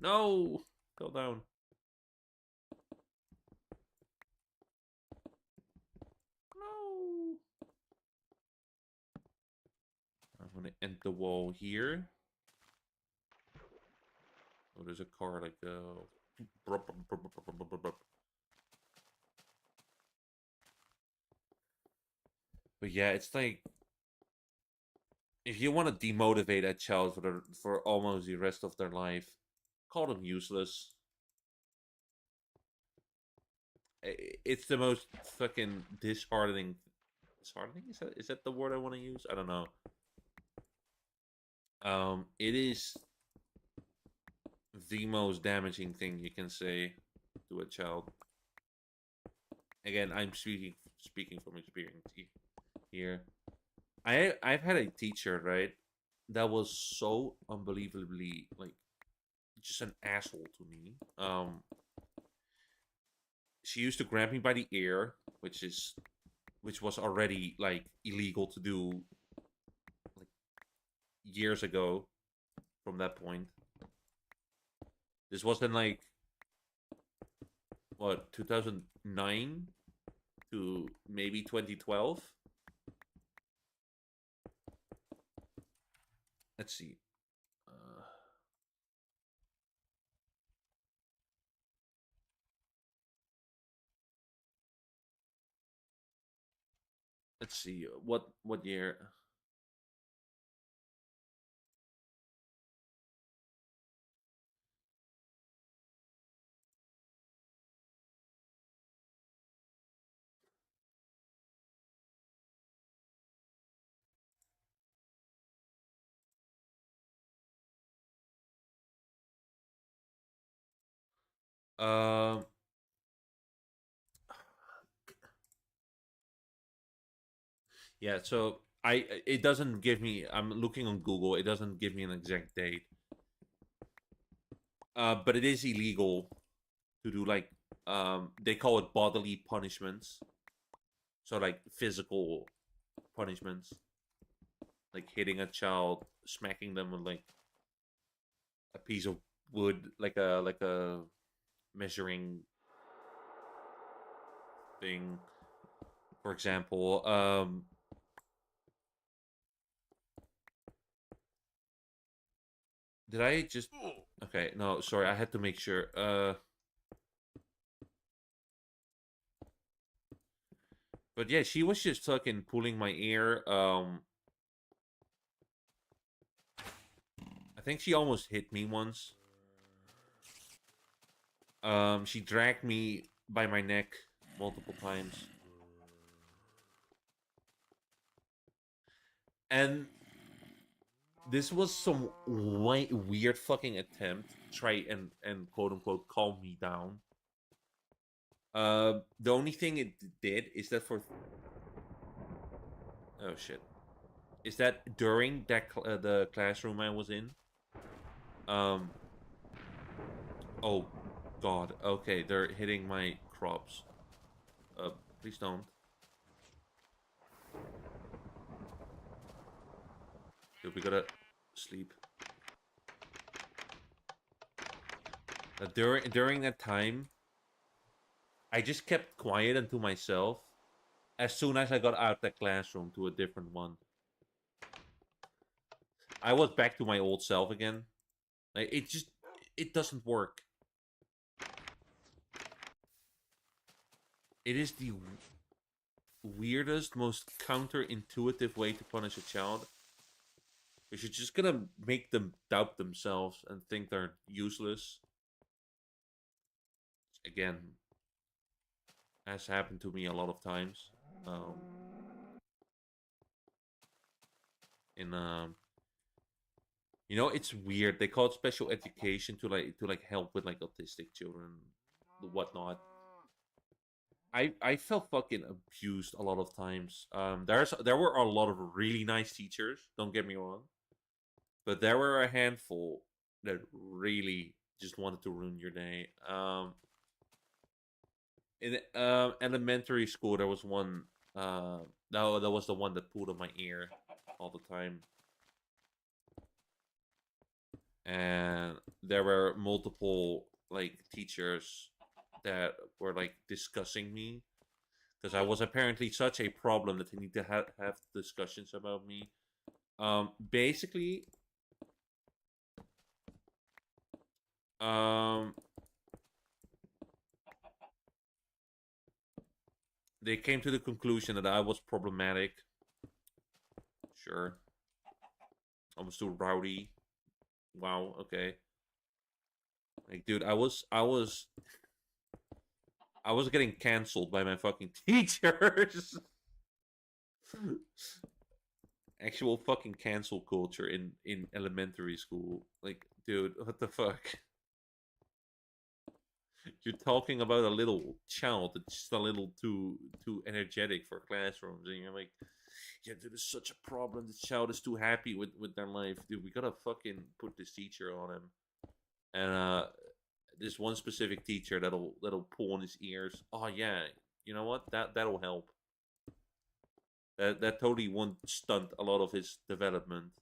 No! Go down. No! I'm gonna end the wall here. Oh, there's a car like But yeah, it's like if you want to demotivate a child for almost the rest of their life, call them useless. It's the most fucking disheartening. Disheartening, is that the word I want to use? I don't know. It is the most damaging thing you can say to a child. Again, I'm speaking from experience here. I've had a teacher, right, that was so unbelievably like just an asshole to me. She used to grab me by the ear, which was already like illegal to do like years ago from that point. This wasn't like what 2009 to maybe 2012. Let's see. Let's see what year. Um, yeah. So it doesn't give me. I'm looking on Google. It doesn't give me an exact date. But it is illegal to do like they call it bodily punishments. So like physical punishments, like hitting a child, smacking them with like a piece of wood, like a measuring thing, for example. Did I just? Okay, no, sorry, I had to make sure. But yeah, she was just fucking pulling my ear. I think she almost hit me once. She dragged me by my neck multiple times. And this was some weird fucking attempt to try and quote unquote calm me down. The only thing it did is that for oh shit, is that during that the classroom I was in, um, oh god, okay, they're hitting my crops. Please don't. Dude, we gotta sleep. During that time, I just kept quiet and to myself. As soon as I got out the classroom to a different one, I was back to my old self again. Like it doesn't work. It is the weirdest, most counterintuitive way to punish a child. Because you're just gonna make them doubt themselves and think they're useless. Again, has happened to me a lot of times. Um, in You know, it's weird. They call it special education to help with like autistic children, whatnot. I felt fucking abused a lot of times. There were a lot of really nice teachers. Don't get me wrong, but there were a handful that really just wanted to ruin your day. In elementary school, there was one. No, that was the one that pulled on my ear all the time, and there were multiple like teachers that were like discussing me because I was apparently such a problem that they need to have discussions about me. Basically, um, they came to the conclusion that I was problematic. Sure, I was too rowdy. Wow, okay. Like, dude, I was getting canceled by my fucking teachers. Actual fucking cancel culture in elementary school. Like, dude, what the fuck? You're talking about a little child that's just a little too energetic for classrooms, and you're like, yeah, dude, it's such a problem. This child is too happy with their life, dude. We gotta fucking put this teacher on him, and this one specific teacher that'll pull on his ears. Oh yeah, you know what? That'll help. That totally won't stunt a lot of his development.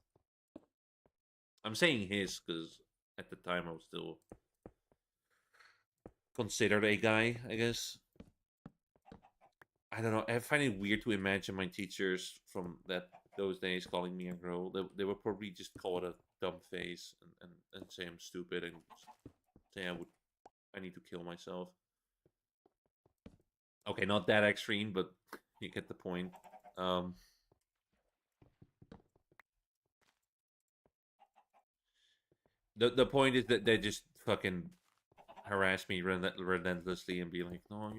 I'm saying his because at the time I was still considered a guy, I guess. I don't know. I find it weird to imagine my teachers from those days calling me a girl. They would probably just call it a dumb face and say I'm stupid and say I need to kill myself. Okay, not that extreme, but you get the point. Um, the point is that they just fucking harass me relentlessly and be like, "No,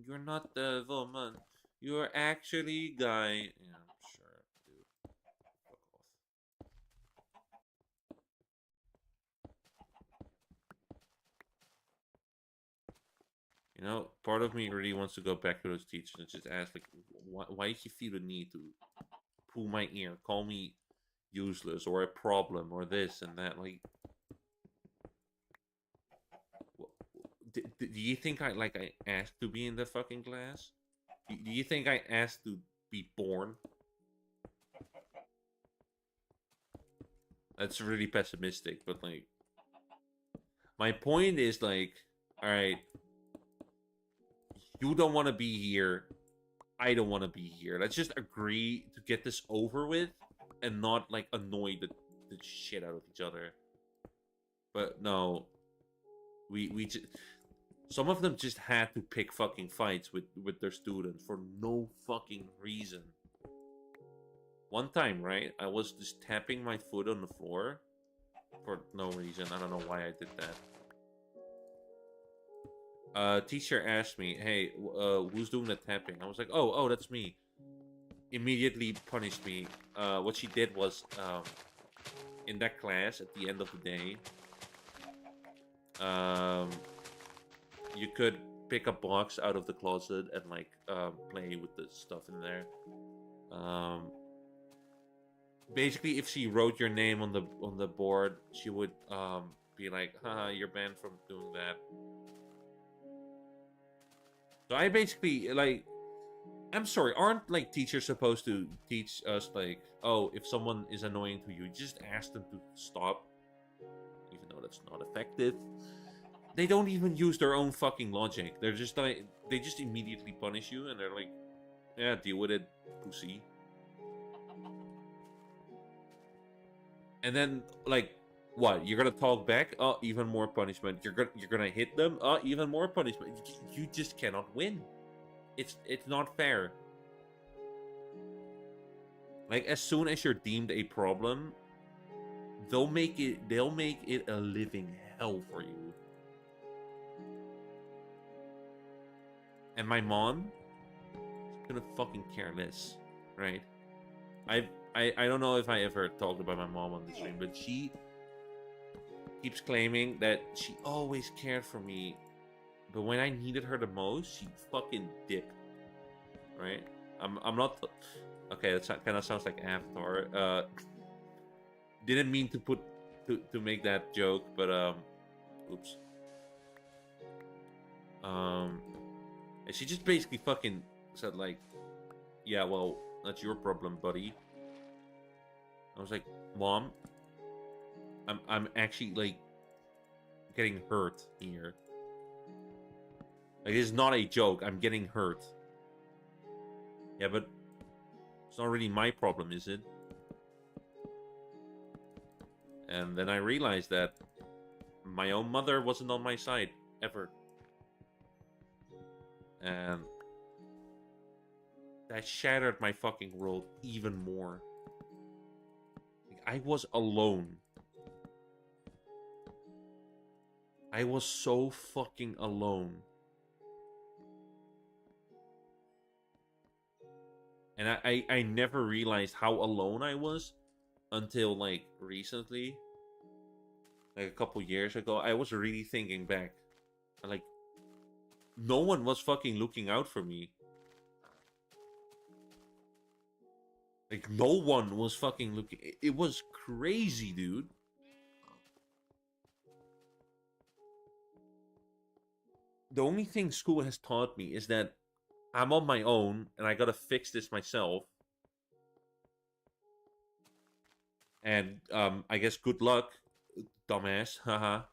you're not the woman. You're actually guy." Yeah, sure, dude. Fuck off. You know, part of me really wants to go back to those teachers and just ask, like, why did you feel the need to pull my ear, call me useless or a problem or this and that? Like, do you think I asked to be in the fucking class? Do you think I asked to be born? That's really pessimistic, but like, my point is like, all right, you don't want to be here. I don't want to be here. Let's just agree to get this over with and not like annoy the shit out of each other. But no, we just Some of them just had to pick fucking fights with their students for no fucking reason. One time, right, I was just tapping my foot on the floor for no reason. I don't know why I did that. Teacher asked me, "Hey, who's doing the tapping?" I was like, "Oh, that's me." Immediately punished me. What she did was, in that class at the end of the day, um, you could pick a box out of the closet and like play with the stuff in there. Basically, if she wrote your name on the board, she would be like, "Haha, you're banned from doing that." So I basically like, I'm sorry, aren't like teachers supposed to teach us like, oh, if someone is annoying to you, just ask them to stop, even though that's not effective. They don't even use their own fucking logic. They're just like, they just immediately punish you, and they're like, yeah, deal with it, pussy. And then like, what? You're gonna talk back? Oh, even more punishment. You're gonna hit them? Oh, even more punishment. You just cannot win. It's not fair. Like, as soon as you're deemed a problem, they'll make it a living hell for you. And my mom, she's gonna fucking care less, right? I don't know if I ever talked about my mom on the stream, but she keeps claiming that she always cared for me, but when I needed her the most, she fucking dipped. Right? I'm not. Okay, that kind of sounds like Avatar. Didn't mean to put to make that joke, but oops. And she just basically fucking said like, yeah, well, that's your problem, buddy. I was like, Mom, I'm actually like getting hurt here. Like, it's not a joke. I'm getting hurt. Yeah, but it's not really my problem, is it? And then I realized that my own mother wasn't on my side ever. And that shattered my fucking world even more. Like, I was alone. I was so fucking alone. And I never realized how alone I was until like recently. Like a couple years ago. I was really thinking back. Like, no one was fucking looking out for me. Like, no one was fucking looking. It was crazy, dude. The only thing school has taught me is that I'm on my own and I gotta fix this myself. And I guess good luck, dumbass. Haha.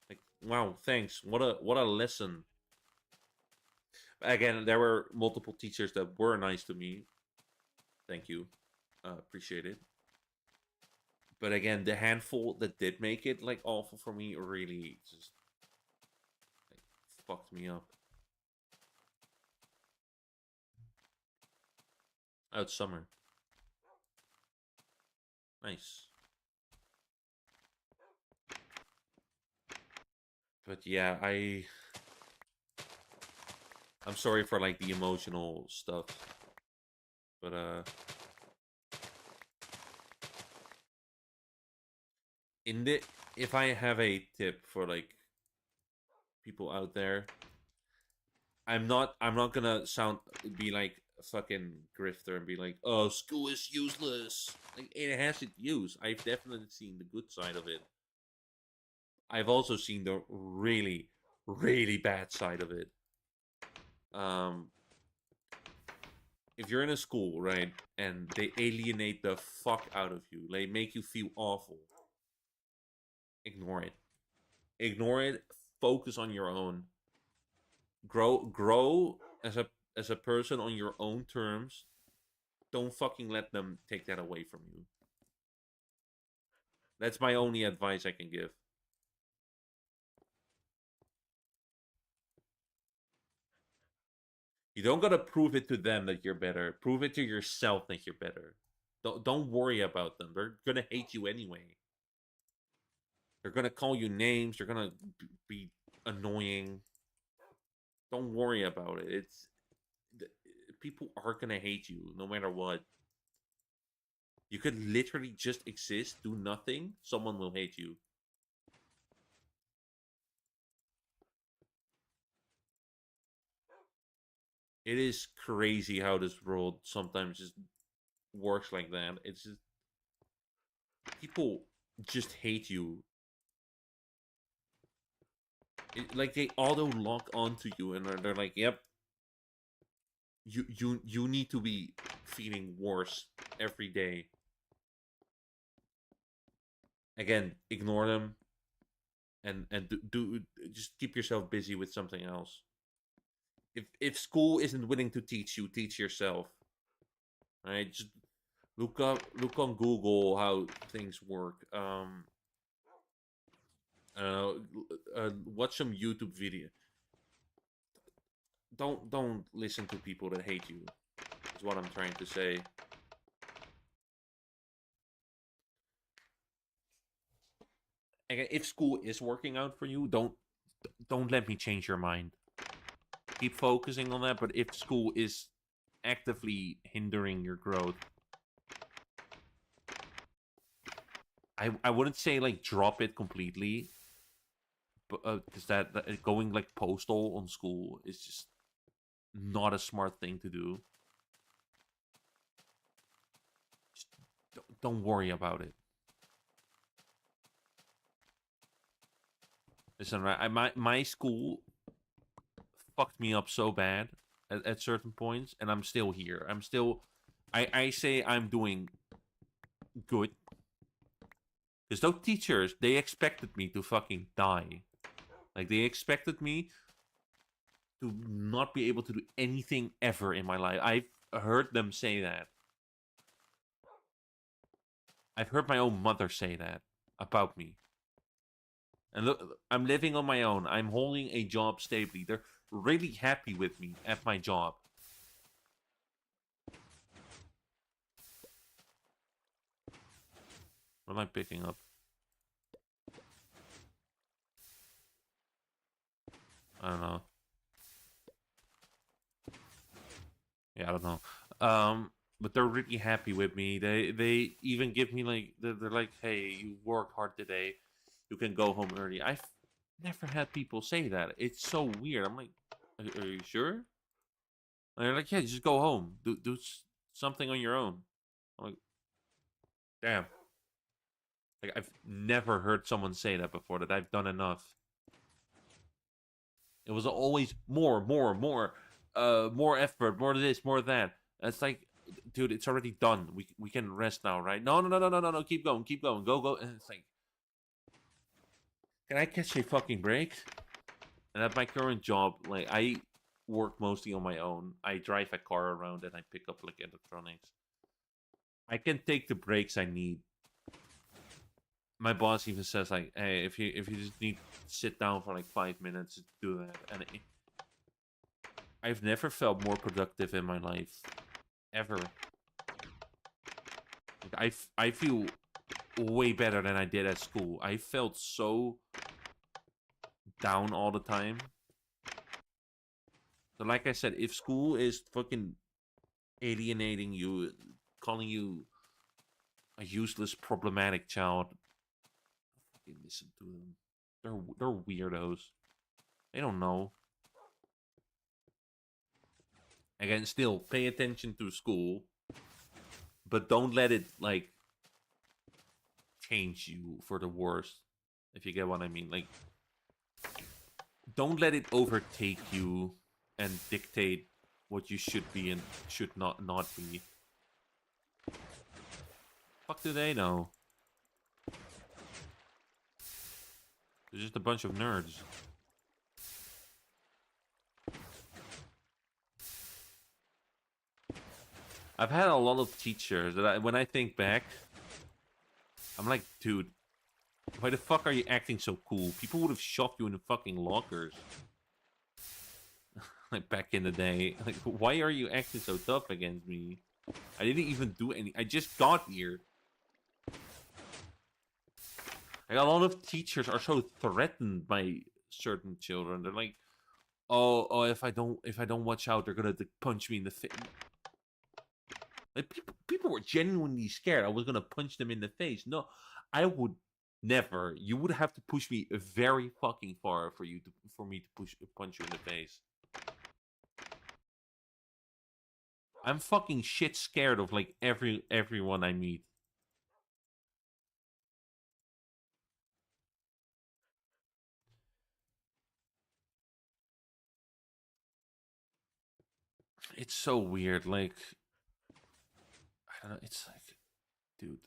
Like, wow, thanks. What a lesson. Again, there were multiple teachers that were nice to me. Thank you. Appreciate it. But again, the handful that did make it like awful for me really just like fucked me up. Oh, it's summer. Nice. But yeah, I'm sorry for like the emotional stuff. But in the if I have a tip for like people out there, I'm not gonna be like a fucking grifter and be like, oh, school is useless. Like, it has its use. I've definitely seen the good side of it. I've also seen the really, really bad side of it. Um, if you're in a school, right, and they alienate the fuck out of you, they make you feel awful, ignore it. Ignore it. Focus on your own. Grow as a person on your own terms. Don't fucking let them take that away from you. That's my only advice I can give. You don't gotta prove it to them that you're better. Prove it to yourself that you're better. Don't worry about them. They're gonna hate you anyway. They're gonna call you names. They're gonna be annoying. Don't worry about it. People are gonna hate you no matter what. You could literally just exist, do nothing. Someone will hate you. It is crazy how this world sometimes just works like that. It's just people just hate you. Like they auto lock onto you, and they're like, "Yep, you need to be feeling worse every day." Again, ignore them and just keep yourself busy with something else. If school isn't willing to teach you, teach yourself. Right? Just look on Google how things work. Watch some YouTube video. Don't listen to people that hate you. Is what I'm trying to say. Again, if school is working out for you, don't let me change your mind. Keep focusing on that. But if school is actively hindering your growth, I wouldn't say like drop it completely, but because that going like postal on school is just not a smart thing to do. Just don't worry about it. Listen, right? My school fucked me up so bad at certain points, and I'm still here. I'm still. I say I'm doing good because those teachers they expected me to fucking die. Like they expected me to not be able to do anything ever in my life. I've heard them say that. I've heard my own mother say that about me. And look, I'm living on my own. I'm holding a job stably. They're really happy with me at my job. What am I picking up? I don't know. Yeah, I don't know. But they're really happy with me. They even give me like they're like, hey, you worked hard today. You can go home early. I've never had people say that. It's so weird. I'm like, are you sure? And they're like, yeah, just go home. Do something on your own. I'm like, damn. Like I've never heard someone say that before. That I've done enough. It was always more effort, more this, more that. It's like, dude, it's already done. We can rest now, right? No. Keep going, go. And it's like, can I catch a fucking break? And at my current job, like I work mostly on my own. I drive a car around and I pick up like electronics. I can take the breaks I need. My boss even says like, hey, if you just need to sit down for like 5 minutes, do that. And I've never felt more productive in my life, ever. Like, I feel way better than I did at school. I felt so down all the time. So like I said, if school is fucking alienating you, calling you a useless, problematic child, fucking listen to them. They're weirdos. They don't know. Again, still pay attention to school, but don't let it like change you for the worst. If you get what I mean, like don't let it overtake you and dictate what you should be and should not be. Fuck do they know? They're just a bunch of nerds. I've had a lot of teachers that when I think back, I'm like, dude, why the fuck are you acting so cool? People would have shoved you in the fucking lockers. Like back in the day. Like, why are you acting so tough against me? I didn't even do any. I just got here. Like, a lot of teachers are so threatened by certain children. They're like, oh, if I don't watch out, they're gonna punch me in the face. Like people were genuinely scared I was gonna punch them in the face. No, I would never. You would have to push me very fucking far for me to punch you in the face. I'm fucking shit scared of like everyone I meet. It's so weird. Like, I don't know. It's like, dude,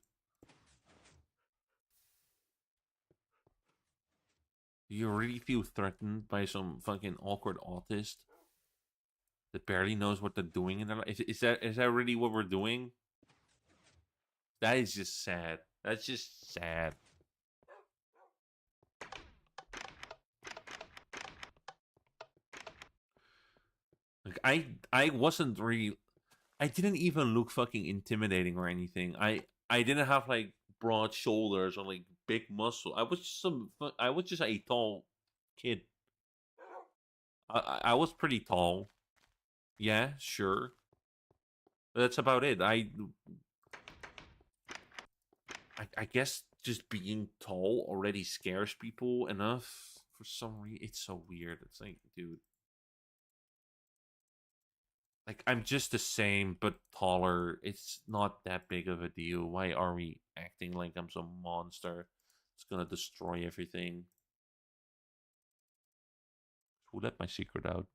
you really feel threatened by some fucking awkward autist that barely knows what they're doing in their life? Is that really what we're doing? That is just sad. That's just sad. Like I wasn't really. I didn't even look fucking intimidating or anything. I didn't have like broad shoulders or like big muscle. I was just a tall kid. I was pretty tall. Yeah, sure. That's about it. I guess just being tall already scares people enough for some reason. It's so weird. It's like, dude, like I'm just the same but taller. It's not that big of a deal. Why are we acting like I'm some monster? It's gonna destroy everything. Who let my secret out?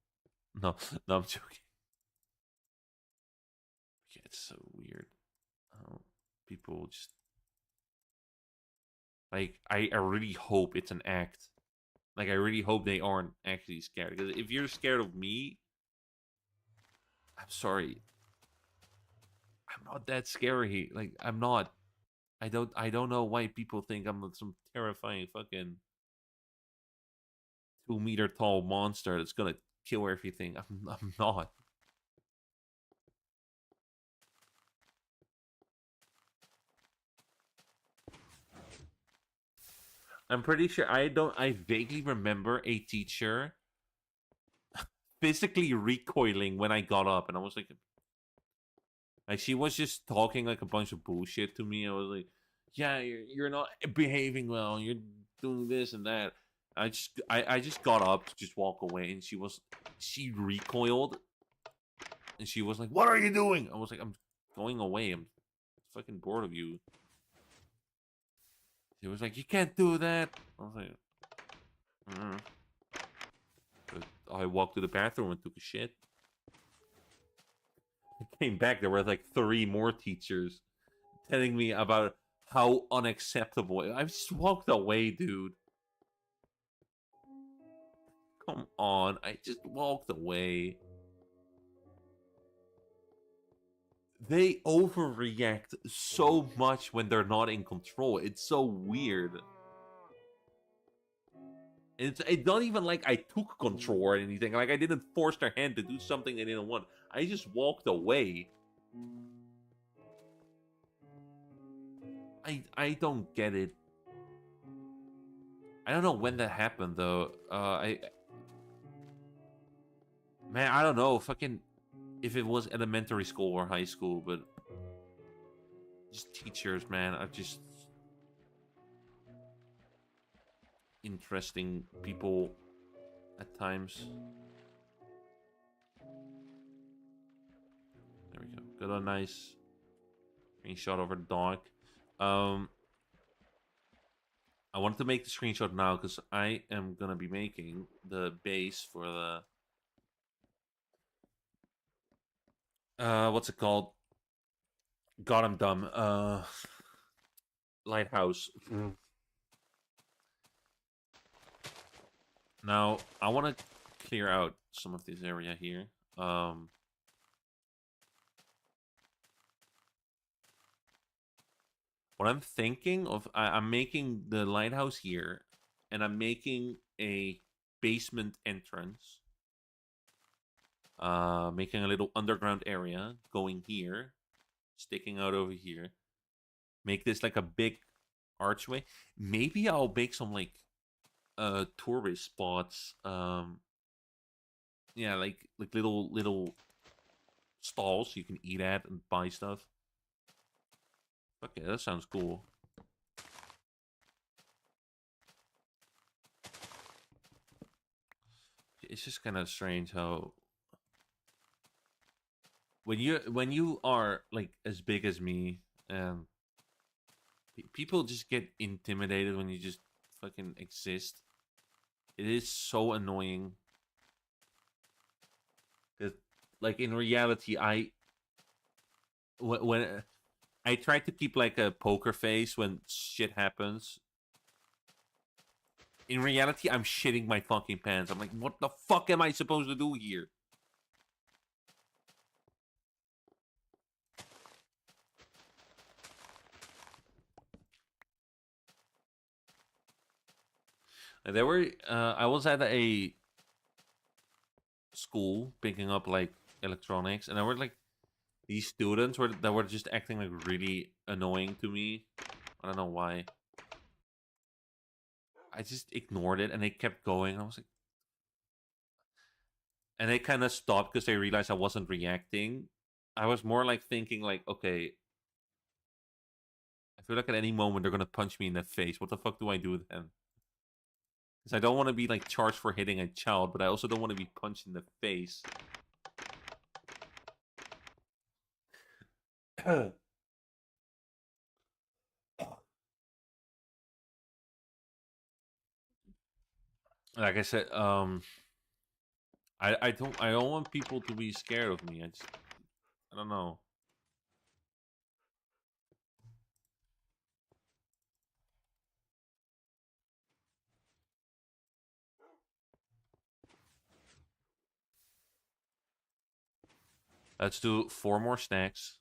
No, no, I'm joking. Yeah, it's so weird. People just like I really hope it's an act. Like I really hope they aren't actually scared. Because if you're scared of me, I'm sorry. I'm not that scary. Like I'm not. I don't know why people think I'm some terrifying fucking 2 meter tall monster that's gonna kill everything. I'm not. I'm pretty sure I vaguely remember a teacher physically recoiling when I got up and I was like she was just talking like a bunch of bullshit to me. I was like, yeah, you're not behaving well, you're doing this and that. I just got up to just walk away and she recoiled and she was like, what are you doing? I was like, I'm going away. I'm fucking bored of you. She was like, you can't do that. I was like, mm. I walked to the bathroom and took a shit. I came back, there were like 3 more teachers telling me about how unacceptable. I just walked away, dude. Come on, I just walked away. They overreact so much when they're not in control. It's so weird. It's not even like I took control or anything. Like I didn't force their hand to do something they didn't want. I just walked away. I don't get it. I don't know when that happened though. I don't know. Fucking if it was elementary school or high school, but just teachers, man, are just interesting people at times. There we go. Got a nice screenshot over the dog. I wanted to make the screenshot now because I am gonna be making the base for the what's it called? God, I'm dumb. Lighthouse. Now I want to clear out some of this area here. What I'm thinking of, I'm making the lighthouse here, and I'm making a basement entrance. Making a little underground area, going here, sticking out over here. Make this like a big archway. Maybe I'll make some like tourist spots. Yeah, like little stalls you can eat at and buy stuff. Okay, that sounds cool. It's just kind of strange how when you are like as big as me, and people just get intimidated when you just fucking exist. It is so annoying. 'Cause, like in reality, when I try to keep like a poker face when shit happens. In reality, I'm shitting my fucking pants. I'm like, what the fuck am I supposed to do here? There were I was at a school picking up like electronics, and there were like these students that were just acting like really annoying to me. I don't know why. I just ignored it, and they kept going. I was like, and they kind of stopped because they realized I wasn't reacting. I was more like thinking like, okay, I feel like at any moment they're gonna punch me in the face. What the fuck do I do then? Because I don't want to be like charged for hitting a child, but I also don't want to be punched in the face. Like I said, I don't want people to be scared of me. I don't know. Let's do 4 more snacks.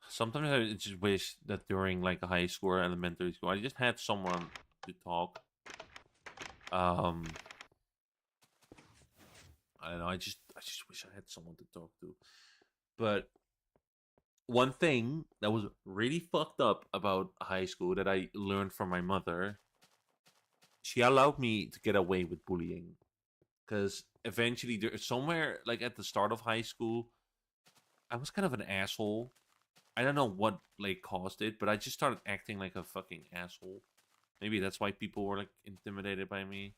Sometimes I just wish that during like high school or elementary school, I just had someone to talk. I don't know. I just wish I had someone to talk to. But one thing that was really fucked up about high school that I learned from my mother, she allowed me to get away with bullying. Because eventually, somewhere like at the start of high school, I was kind of an asshole. I don't know what like caused it, but I just started acting like a fucking asshole. Maybe that's why people were like intimidated by me.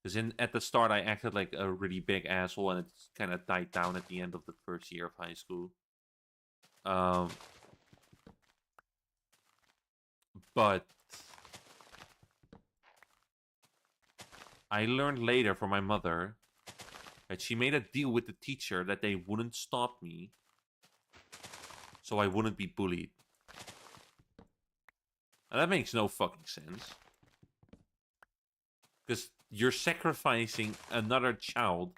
Because at the start, I acted like a really big asshole, and it kind of died down at the end of the first year of high school. Um, but I learned later from my mother that she made a deal with the teacher that they wouldn't stop me, so I wouldn't be bullied. And that makes no fucking sense. Because you're sacrificing another child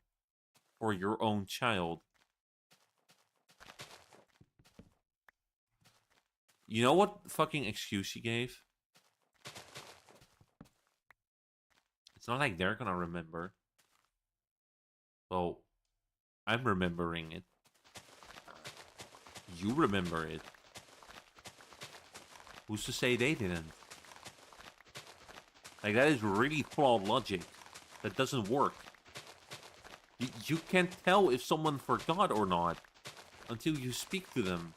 for your own child. You know what fucking excuse she gave? It's not like they're gonna remember. So, I'm remembering it. You remember it. Who's to say they didn't? Like, that is really flawed logic. That doesn't work. You can't tell if someone forgot or not until you speak to them.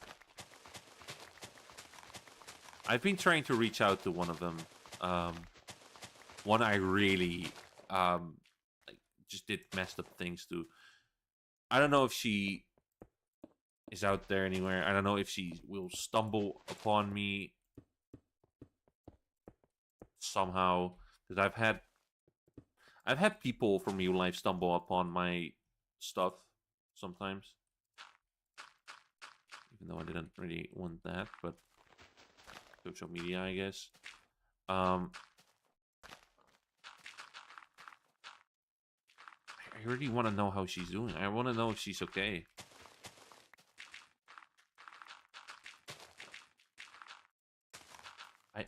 I've been trying to reach out to one of them. One I really like, just did messed up things to. I don't know if she is out there anywhere. I don't know if she will stumble upon me somehow, because I've had people from real life stumble upon my stuff sometimes, even though I didn't really want that, but social media, I guess. I really want to know how she's doing. I want to know if she's okay.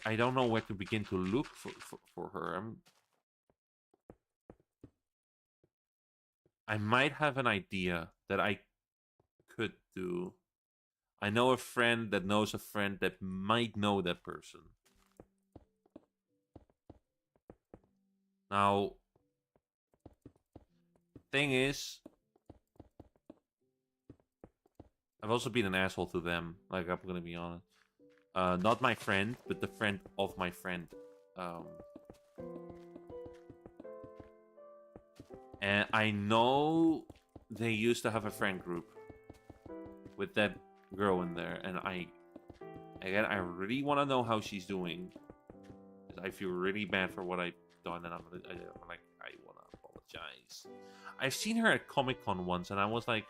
I don't know where to begin to look for her. I might have an idea that I could do. I know a friend that knows a friend that might know that person. Now, thing is, I've also been an asshole to them. Like, I'm gonna be honest. Not my friend, but the friend of my friend. Um, and I know they used to have a friend group with that girl in there, and I really want to know how she's doing. I feel really bad for what I've done, and I'm like, I want to apologize. I've seen her at Comic-Con once, and I was like,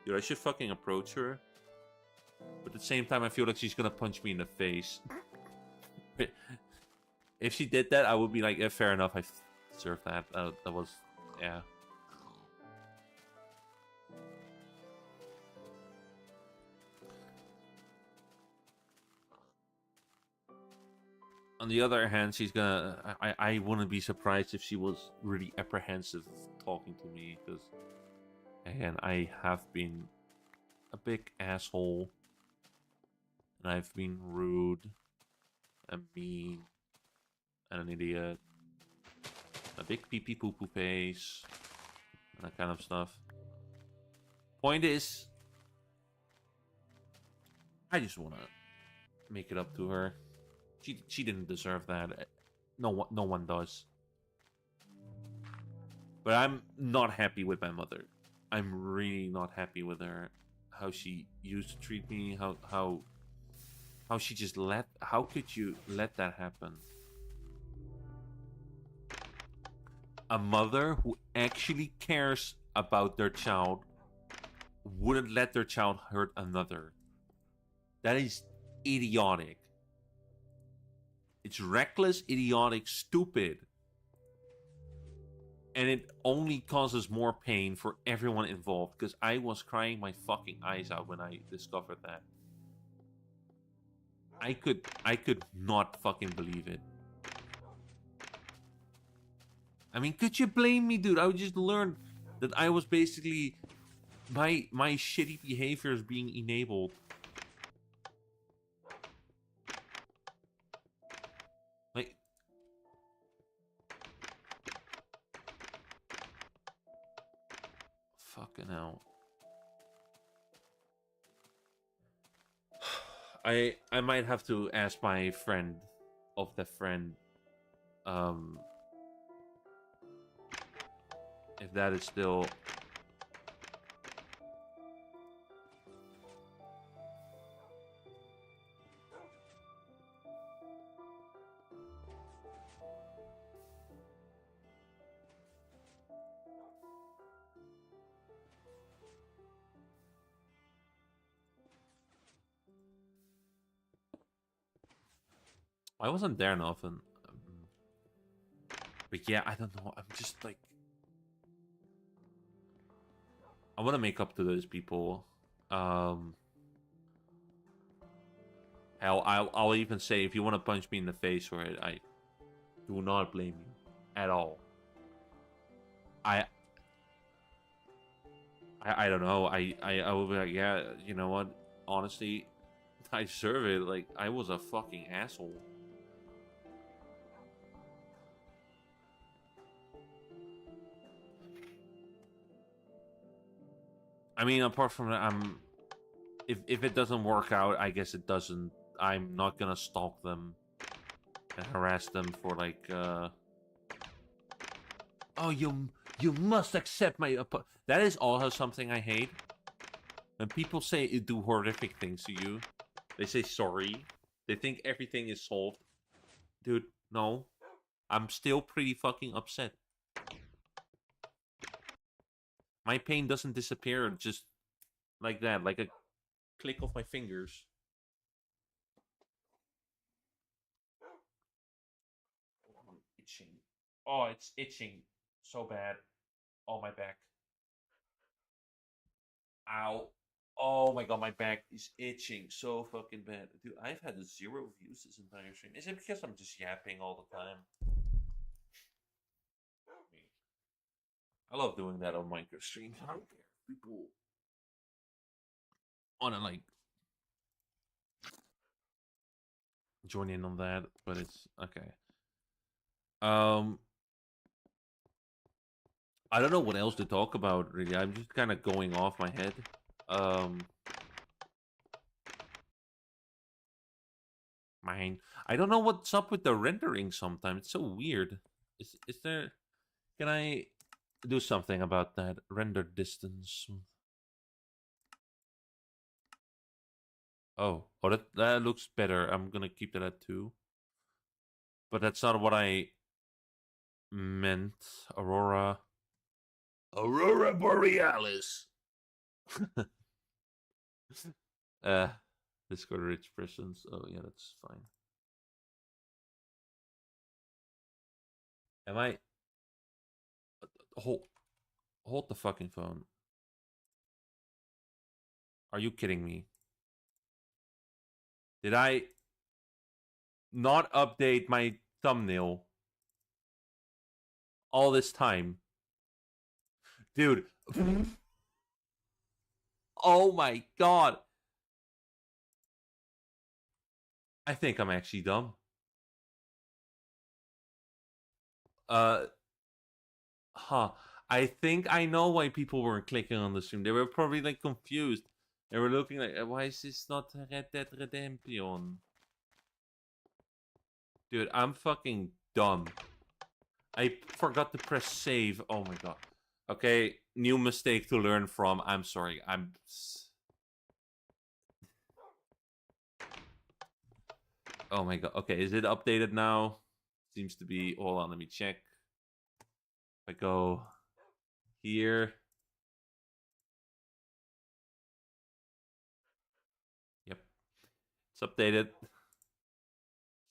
dude, I should fucking approach her. But at the same time, I feel like she's gonna punch me in the face. If she did that, I would be like, yeah, fair enough, I deserve that. That was, yeah. On the other hand, she's gonna. I wouldn't be surprised if she was really apprehensive talking to me, because again, I have been a big asshole, and I've been rude, and mean, and an idiot, a big pee pee poo poo face, and that kind of stuff. Point is, I just wanna make it up to her. She didn't deserve that. No one does. But I'm not happy with my mother. I'm really not happy with her. How she used to treat me. How she just let. How could you let that happen? A mother who actually cares about their child wouldn't let their child hurt another. That is idiotic. It's reckless, idiotic, stupid. And it only causes more pain for everyone involved, because I was crying my fucking eyes out when I discovered that. I could not fucking believe it. I mean, could you blame me, dude? I just learned that I was basically my shitty behavior is being enabled. Like, fucking hell. I might have to ask my friend of the friend if that is still. I wasn't there enough, and but yeah, I don't know. I'm just like, I want to make up to those people. Hell, I'll even say, if you want to punch me in the face for it, I do not blame you at all. I don't know. I will be like, yeah, you know what? Honestly, I deserve it. Like, I was a fucking asshole. I mean, apart from that, if it doesn't work out, I guess it doesn't. I'm not gonna stalk them and harass them for like, oh, you must accept my that is also something I hate. When people say it do horrific things to you, they say sorry. They think everything is solved. Dude, no. I'm still pretty fucking upset. My pain doesn't disappear just like that, like a click of my fingers. I'm itching. Oh, it's itching so bad. Oh, my back. Ow. Oh my god, my back is itching so fucking bad. Dude, I've had 0 views this entire stream. Is it because I'm just yapping all the time? I love doing that on Minecraft streams. I don't care. People wanna like join in on that, but it's okay. I don't know what else to talk about really. I'm just kind of going off my head. Um Mine. I don't know what's up with the rendering sometimes. It's so weird. Is there can I do something about that render distance? Oh, that looks better. I'm gonna keep that at 2. But that's not what I meant. Aurora Borealis. uh, Discord rich persons. Oh yeah, that's fine. Am I hold hold the fucking phone? Are you kidding me? Did I not update my thumbnail all this time? Dude. Oh my god. I think I'm actually dumb. Uh Huh. I think I know why people weren't clicking on the stream. They were probably like confused. They were looking like, why is this not Red Dead Redemption? Dude, I'm fucking dumb. I forgot to press save. Oh my god. Okay, new mistake to learn from. I'm sorry. Oh my god. Okay, is it updated now? Seems to be. Hold on, let me check. If I go here. Yep. It's updated.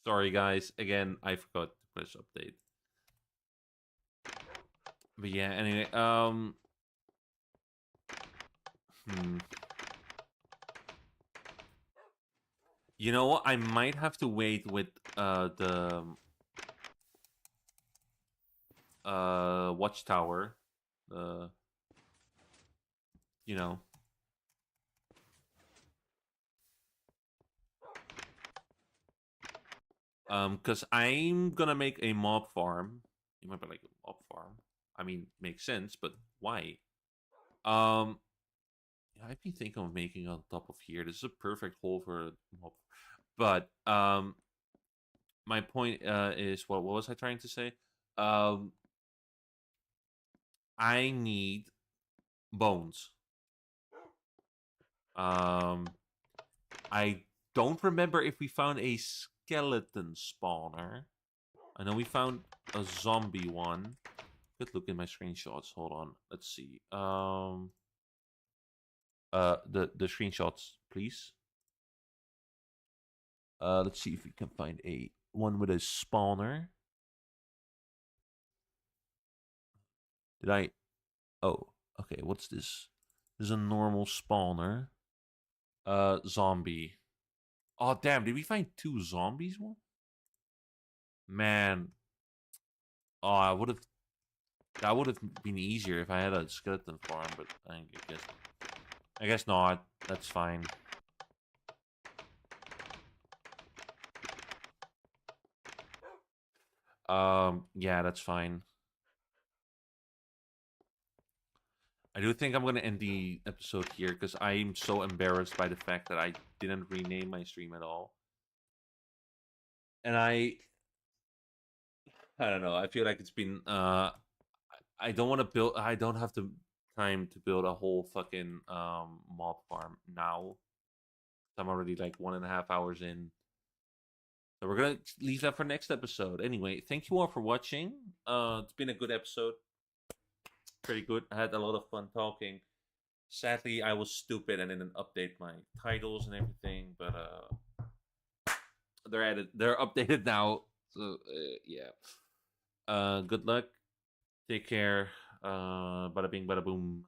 Sorry, guys. Again, I forgot to press update. But yeah, anyway, You know what? I might have to wait with the watchtower. You know. Because I'm gonna make a mob farm. You might be like, a mob farm? I mean, makes sense, but why? I've been thinking of making on top of here. This is a perfect hole for a mob. But my point is, what was I trying to say? I need bones. I don't remember if we found a skeleton spawner. I know we found a zombie one. Good look in my screenshots. Hold on. Let's see. The screenshots, please. Let's see if we can find a one with a spawner. Did I? Oh, okay. What's this? This is a normal spawner. Zombie. Oh damn! Did we find 2 zombies? One. Man. Oh, I would have. That would have been easier if I had a skeleton farm, but I guess not. That's fine. Yeah, that's fine. I do think I'm gonna end the episode here because I'm so embarrassed by the fact that I didn't rename my stream at all. And I don't know. I feel like it's been I don't want to build. I don't have the time to build a whole fucking mob farm now. I'm already like 1.5 hours in. So we're gonna leave that for next episode. Anyway, thank you all for watching. It's been a good episode. Pretty good. I had a lot of fun talking. Sadly, I was stupid and didn't update my titles and everything, but they're updated now. So yeah. Good luck. Take care. Bada bing, bada boom.